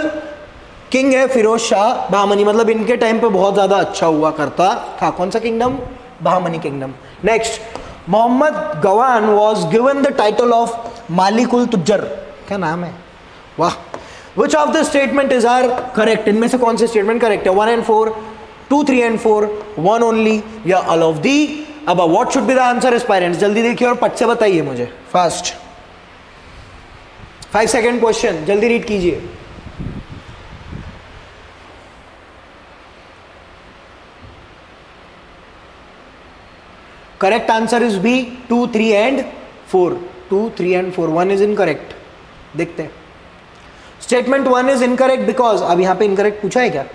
किंग है फिरोज शाह बहामनी। मतलब इनके टाइम पे बहुत ज्यादा अच्छा हुआ करता था। कौन सा kingdom? Bahmani kingdom. Next, Mohammad Gawan was given the title of Malik ul Tujjar. क्या नाम है, वाह। Which of the statement is are correct? इनमें से कौन से स्टेटमेंट करेक्ट है? 1 and 4, 2, 3 and 4, 1 ओनली, या all of the above? What should be the answer aspirants? जल्दी देखिए और पट से बताइए मुझे, फास्ट। 5 सेकेंड क्वेश्चन, जल्दी रीड कीजिए। Correct answer is B, 2, 3 and 4। 2, 3 and 4, 1 is incorrect. देखते हैं, स्टेटमेंट 1 इज इनकरेक्ट बिकॉज, अब यहां पे इनकरेक्ट पूछा है क्या?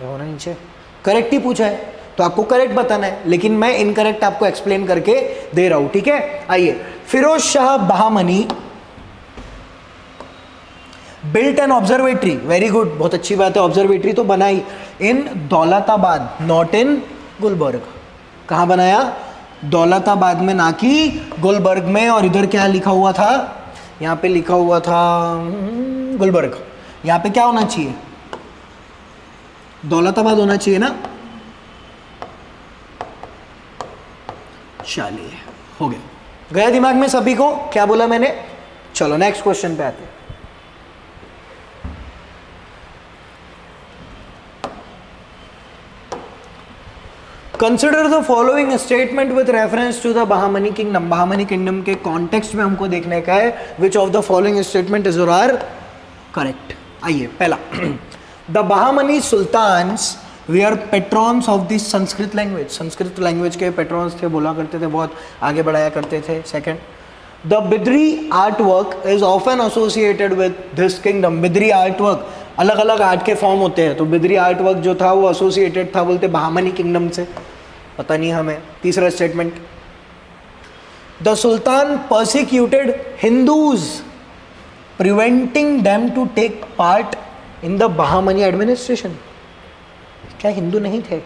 होना नीचे करेक्ट ही पूछा है, तो आपको करेक्ट बताना है, लेकिन मैं इनकरेक्ट आपको एक्सप्लेन करके दे रहा हूं, ठीक है। आइए, Firoz Shah Bahmani built an observatory, very good, बहुत अच्छी बात है। ऑब्जर्वेटरी तो बनाई in Daulatabad, not in Gulbarga. कहां बनाया? दौलताबाद में, ना कि गुलबर्ग में। और इधर क्या लिखा हुआ था? यहां पे लिखा हुआ था गुलबर्ग। यहां पे क्या होना चाहिए? दौलताबाद होना चाहिए ना। चलिए, हो गया, गया दिमाग में सभी को? क्या बोला मैंने? चलो नेक्स्ट क्वेश्चन पे आते हैं। Consider the following statement with reference to the Bahmani kingdom. Bahmani kingdom के कॉन्टेक्स्ट में हमको देखने का है which of the following statement is or are correct. आइए पहला, the Bahmani sultans were patrons of the Sanskrit language. Sanskrit language के पेट्रॉन्स थे, बोला करते थे, बहुत आगे बढ़ाया करते थे. Second, the Bidri art work is often associated with this kingdom. Bidri art work, अलग अलग आर्ट के फॉर्म होते हैं, तो बिद्री आर्ट वर्क जो था वो एसोसिएटेड था बोलते बहामनी किंगडम से, पता नहीं हमें. तीसरा statement, the sultan persecuted Hindus preventing them to take part in the Bahmani administration. क्या हिंदू नहीं थे?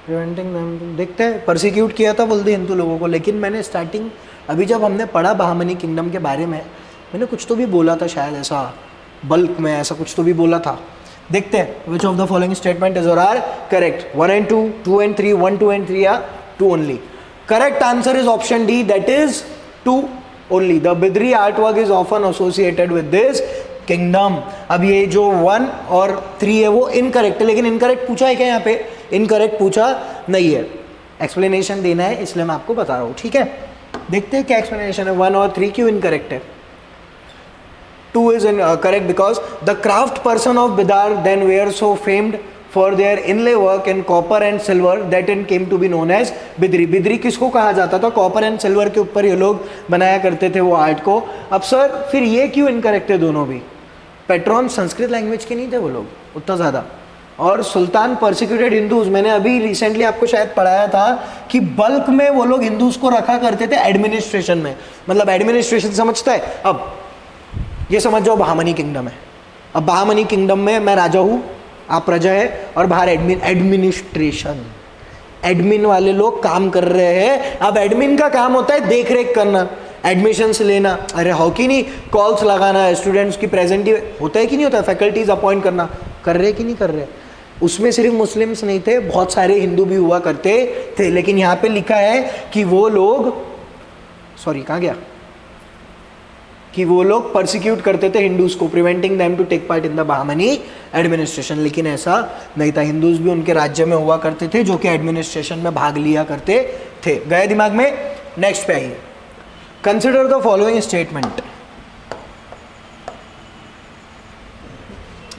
प्रिवेंटिंग देम, देखते हैं, परसिक्यूट किया था बोलते हिंदू लोगों को. लेकिन मैंने स्टार्टिंग अभी जब हमने पढ़ा बहामनी किंगडम के बारे में, मैंने कुछ तो भी बोला था शायद, ऐसा बल्क में ऐसा कुछ तो भी बोला था. देखते हैं विच of the following statement is or are correct. 1 and 2, 2 and 3, 1, 2 and 3 या 2 only. Correct answer is option D, that is 2 only. The Bidri art work is often associated with this kingdom. अब ये जो 1 और 3 है वो इनकरेक्ट है, लेकिन इनकरेक्ट पूछा है क्या यहाँ पे? इनकरेक्ट पूछा नहीं है, एक्सप्लेनेशन देना है, इसलिए मैं आपको बता रहा हूँ. ठीक है, देखते हैं क्या एक्सप्लेनेशन है. 1 और 3 क्यों इनकरेक्ट है? 2 is correct because the craft person of Bidar then were so famed for their inlay work in copper and silver that it came to be known as Bidri. Bidri किसको कहा जाता था? कॉपर एंड सिल्वर के ऊपर ये लोग बनाया करते थे वो आर्ट को. अब सर फिर ये क्यों इनकरेक्ट है दोनों भी? पेट्रॉन संस्कृत लैंग्वेज के नहीं थे वो लोग उतना ज़्यादा, और सुल्तान परसिक्यूटेड हिंदूज, मैंने अभी रिसेंटली आपको शायद पढ़ाया था कि बल्क में वो लोग हिंदूज को रखा करते थे एडमिनिस्ट्रेशन में. मतलब एडमिनिस्ट्रेशन समझता है? अब ये समझ जाओ बहामनी किंगडम है. अब बहामनी किंगडम में मैं राजा हूँ, आप प्रजा है, और बाहर एडमिनिस्ट्रेशन, एडमिन वाले लोग काम कर रहे हैं. अब एडमिन का काम होता है देख रेख करना, एडमिशन्स लेना, अरे हो कि नहीं, कॉल्स लगाना, स्टूडेंट्स की प्रेजेंट होता है कि नहीं होता, फैकल्टीज अपॉइंट करना, कर रहे कि नहीं कर रहे. उसमें सिर्फ मुस्लिम्स नहीं थे, बहुत सारे हिंदू भी हुआ करते थे. लेकिन यहाँ पे लिखा है कि वो लोग, सॉरी कहाँ गया, कि वो लोग परसिक्यूट करते थे हिंदूज को, preventing them to take part in the Bahmani administration. लेकिन ऐसा नहीं था, हिंदूज भी उनके राज्य में हुआ करते थे जो कि एडमिनिस्ट्रेशन में भाग लिया करते थे. गए दिमाग में? नेक्स्ट पे आइए, consider the following statement.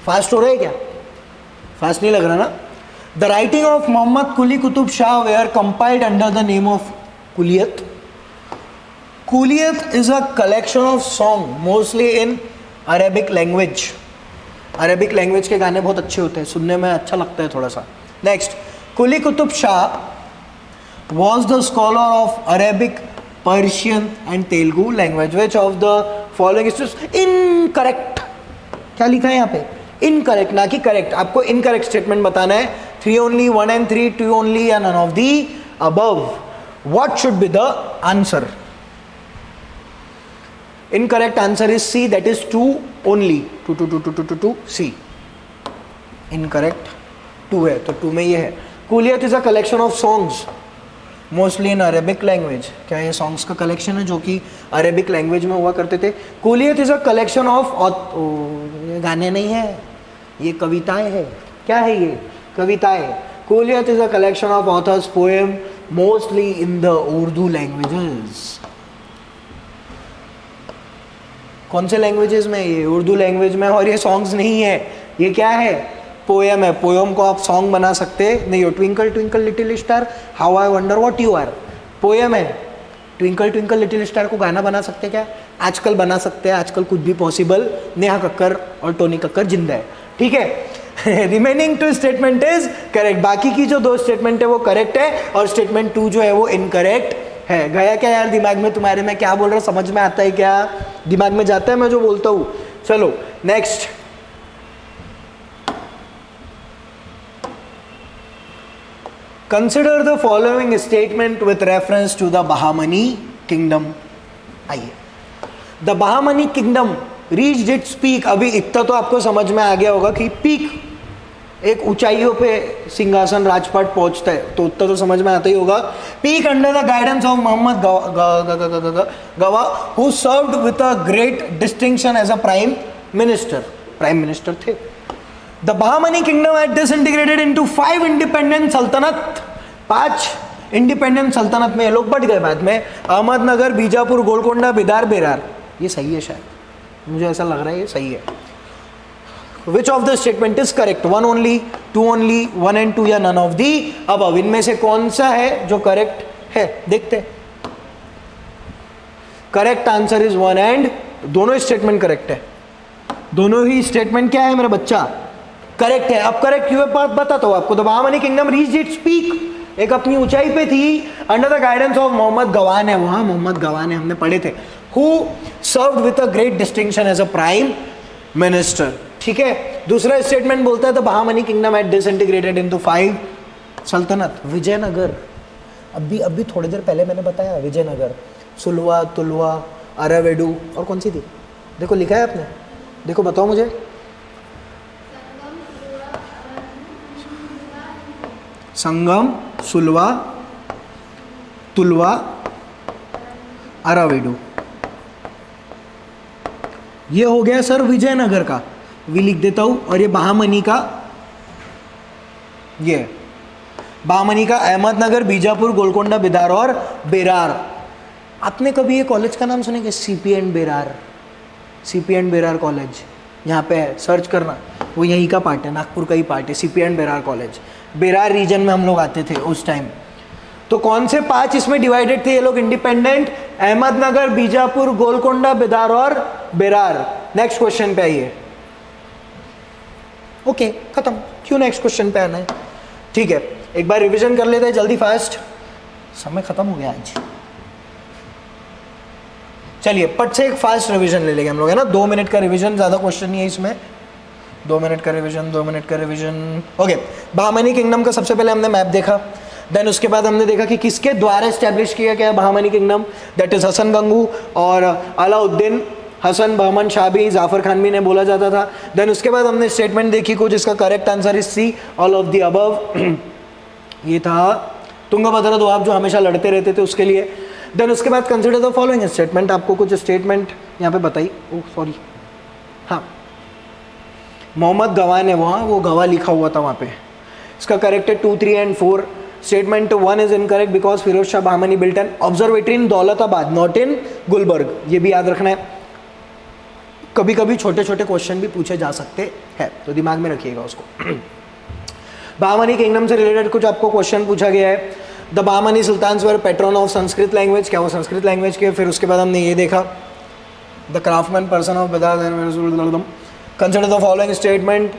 Fast हो रहा है क्या? फास्ट नहीं लग रहा ना? The writing of Mohammad Quli Qutb Shah were compiled under the name of Kulliyat. Kulliyat is a collection of song mostly in Arabic language. Arabic language के गाने बहुत अच्छे होते हैं, सुनने में अच्छा लगता है थोड़ा सा. Next, Quli Qutb Shah was the scholar of Arabic, Persian and Telugu language. Which of the following is incorrect? क्या लिखा है यहाँ पे? इनकरेक्ट, ना कि करेक्ट. आपको इनकरेक्ट स्टेटमेंट बताना है. 3 only, 1 and 3, 2 only या none of the above. What should be the answer? Incorrect answer is C, that is 2 only. 2 C. Incorrect 2 है, तो 2 में ये है. Kulliyat is a collection of songs mostly in Arabic language. क्या ये सॉन्ग्स का collection है जो कि अरेबिक लैंग्वेज में हुआ करते थे? Kulliyat is a collection of, ये गाने नहीं है, ये कविताएं है. क्या है ये? कविताएं. Kulliyat is a collection of authors poem mostly in the Urdu languages. कौन से लैंग्वेजेस में? ये उर्दू लैंग्वेज में. और ये सॉन्ग्स नहीं है, ये क्या है? पोएम है. पोएम को आप सॉन्ग बना सकते नहीं हो. Twinkle twinkle little star, how I wonder what you are, poem है. ट्विंकल ट्विंकल लिटिल स्टार को गाना बना सकते क्या? आजकल बना सकते हैं, आजकल कुछ भी पॉसिबल. नेहा कक्कर और टोनी कक्कर जिंदा है. ठीक है. Remaining 2 statement is correct. बाकी की जो 2 स्टेटमेंट है वो करेक्ट है, और स्टेटमेंट 2 जो है वो इनकरेक्ट है. गया क्या यार दिमाग में तुम्हारे? मैं क्या बोल रहा हूँ समझ में आता है क्या? दिमाग में जाता है मैं जो बोलता हूँ? चलो next. Consider the following statement with reference to the Bahmani kingdom. आइए, the Bahmani kingdom reached its peak. अभी इतना तो आपको समझ में आ गया होगा कि पीक, एक ऊंचाइयों पे सिंहासन राजपाट पहुंचता है, तो उतना तो समझ में आता ही होगा. Peak under the guidance of Mohammad Gawan who served with a great distinction as a prime minister. Prime minister थे. The Bahmani kingdom had disintegrated into 5 independent सल्तनत 5 इंडिपेंडेंट सल्तनत में ये लोग बट गए बाद में, अहमदनगर, बीजापुर, गोलकोंडा, बिदार, बेरार। ये सही है शायद, मुझे ऐसा लग रहा है ये सही है। Which of the statement is correct, 1 only, 2 only, 1 and 2 या नन ऑफ दी अबव, इनमें से कौन सा है जो करेक्ट है, देखते हैं। करेक्ट आंसर इज 1 and, दोनों स्टेटमेंट करेक्ट है, दोनों ही स्टेटमेंट क्या है मेरा बच्चा, करेक्ट है। अब करेक्ट क्यों है बताता हूं आपको। The Bahmani kingdom reached its peak, एक अपनी ऊंचाई पे थी, under the guidance of Mohammad Gawan है, वहां मोहम्मद गवान है, हमने पढ़े थे, who served with a great distinction as a prime minister. ठीक है, दूसरा स्टेटमेंट बोलता है the Bahmani kingdom had disintegrated into 5 सल्तनत। विजयनगर, अभी थोड़ी देर पहले मैंने बताया, विजयनगर, सुलवा, तुलवा, अरावेडू, और कौन सी थी, देखो लिखा है आपने, देखो बताओ मुझे। संगम, सुलवा, तुलवा, अरावेडू, ये हो गया सर विजयनगर का, वी लिख देता हूं। और ये बहामनी का, ये बहामनी का अहमदनगर, बीजापुर, गोलकोंडा, बिदार और बेरार। आपने कभी ये कॉलेज का नाम सुने क्या, CP and Berar, CP and Berar college यहाँ पे है, सर्च करना, वो यहीं का पार्ट है, नागपुर का ही पार्ट है, CP and Berar college. Berar region में हम लोग आते थे उस टाइम। तो कौन से 5 इसमें डिवाइडेड थे ये लोग इंडिपेंडेंट, अहमदनगर, बीजापुर, गोलकोंडा, बिदार और बेरार। नेक्स्ट क्वेश्चन पे आइए। ओके खत्म, क्यों नेक्स्ट क्वेश्चन पे आना है, ठीक है, एक बार रिवीजन कर लेते हैं जल्दी फास्ट, समय खत्म हो गया आज। चलिए पट से एक फास्ट रिवीजन ले लेंगे हम लोग, है ना, 2 मिनट का रिवीजन, ज़्यादा क्वेश्चन नहीं है इसमें, 2 मिनट का रिवीजन, 2 मिनट का रिवीजन। ओके, बहामनी किंगडम का सबसे पहले हमने मैप देखा, देन उसके बाद हमने देखा कि किसके द्वारा एस्टेब्लिश किया गया Bahmani kingdom, that is Hasan Gangu और अलाउद्दीन हसन बहमन शाह भी, जाफर खान भी ने बोला जाता था। देन उसके बाद हमने स्टेटमेंट देखी कुछ, जिसका correct answer is C, all of the above. ये था तुंगभद्र दोआब जो हमेशा लड़ते रहते थे उसके लिए। देन उसके बाद कंसिडर द फॉलोइंग स्टेटमेंट, आपको कुछ स्टेटमेंट यहाँ पे बताई, ओह सॉरी, हाँ मोहम्मद गवान है वहाँ, वो गवा लिखा हुआ था वहाँ पे, इसका करेक्ट है 2, 3 and 4। Statement 1 is incorrect because Firoz Shah Bahmani built an observatory in Daulatabad, not in Gulbarga, ये भी याद रखना है। कभी कभी छोटे छोटे क्वेश्चन भी पूछे जा सकते हैं, तो दिमाग में रखिएगा उसको। बहामनी किंगडम से रिलेटेड कुछ आपको क्वेश्चन पूछा गया है। The Bahmani sultans were patron of Sanskrit language, क्या वो संस्कृत लैंग्वेज के। फिर उसके बाद हमने ये देखा the craftsman person of Bidar, consider the following statement,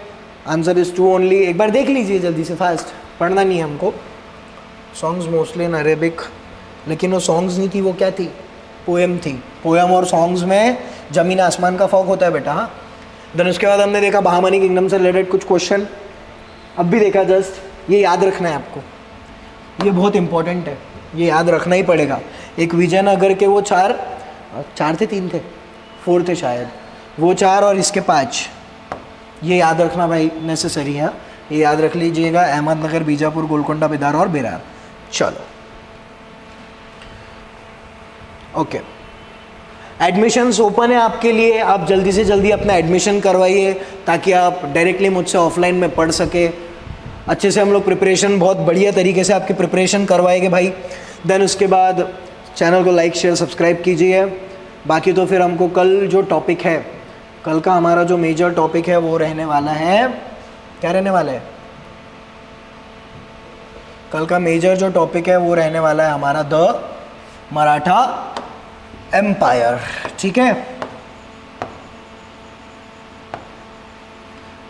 answer is 2 only. एक बार देख लीजिए जल्दी से, फास्ट पढ़ना नहीं है हमको। सॉन्ग्स मोस्टली इन अरेबिक, लेकिन वो सॉन्ग्स नहीं थी, वो क्या थी, पोएम थी। पोएम और सॉन्ग्स में ज़मीन आसमान का फ़र्क होता है बेटा, हाँ। देन उसके बाद हमने देखा बहामनी किंगडम से रिलेटेड कुछ क्वेश्चन, अब भी देखा जस्ट, ये याद रखना है आपको, ये बहुत इंपॉर्टेंट है, ये याद रखना ही पड़ेगा। एक विजयनगर के वो 4 थे, 3 थे, 4 थे शायद, वो 4 और इसके 5, ये याद रखना भाई नेसेसरी है, ये याद रख लीजिएगा। अहमदनगर, बीजापुर, गोलकोंडा, बिदार और बेरार। चलो ओके, एडमिशन्स ओपन है आपके लिए, आप जल्दी से जल्दी अपना एडमिशन करवाइए ताकि आप डायरेक्टली मुझसे ऑफलाइन में पढ़ सके। अच्छे से हम लोग प्रिपरेशन, बहुत बढ़िया तरीके से आपकी प्रिपरेशन करवाएंगे भाई। देन उसके बाद चैनल को लाइक, शेयर, सब्सक्राइब कीजिए। बाकी तो फिर हमको कल जो टॉपिक है, कल का हमारा जो मेजर टॉपिक है वो रहने वाला है, क्या रहने वाला है, कल का मेजर जो टॉपिक है वो रहने वाला है हमारा द मराठा एम्पायर, ठीक है।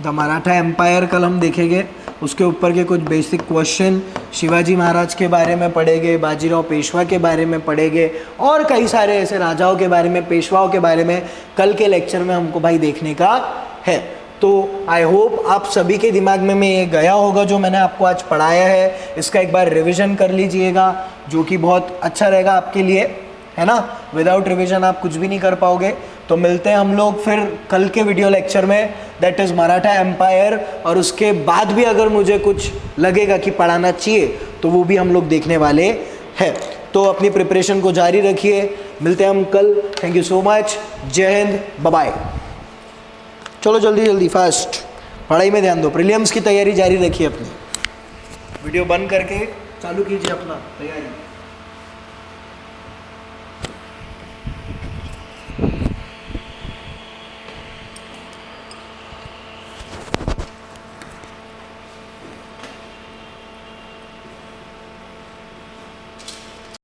द मराठा एम्पायर कल हम देखेंगे, उसके ऊपर के कुछ बेसिक क्वेश्चन, शिवाजी महाराज के बारे में पढ़ेंगे, बाजीराव पेशवा के बारे में पढ़ेंगे, और कई सारे ऐसे राजाओं के बारे में, पेशवाओं के बारे में कल के लेक्चर में हमको भाई देखने का है। तो आई होप आप सभी के दिमाग में ये गया होगा जो मैंने आपको आज पढ़ाया है, इसका एक बार रिविज़न कर लीजिएगा, जो कि बहुत अच्छा रहेगा आपके लिए, है ना। विदाउट रिवीजन आप कुछ भी नहीं कर पाओगे। तो मिलते हैं हम लोग फिर कल के वीडियो लेक्चर में, दैट इज़ मराठा एम्पायर। और उसके बाद भी अगर मुझे कुछ लगेगा कि पढ़ाना चाहिए तो वो भी हम लोग देखने वाले हैं। तो अपनी प्रिपरेशन को जारी रखिए, मिलते हैं हम कल। थैंक यू सो मच, जय हिंद, बाय बाय। चलो जल्दी जल्दी फास्ट पढ़ाई में ध्यान दो, प्रीलिम्स की तैयारी जारी रखिए अपनी। वीडियो बंद करके चालू कीजिए अपना तैयारी।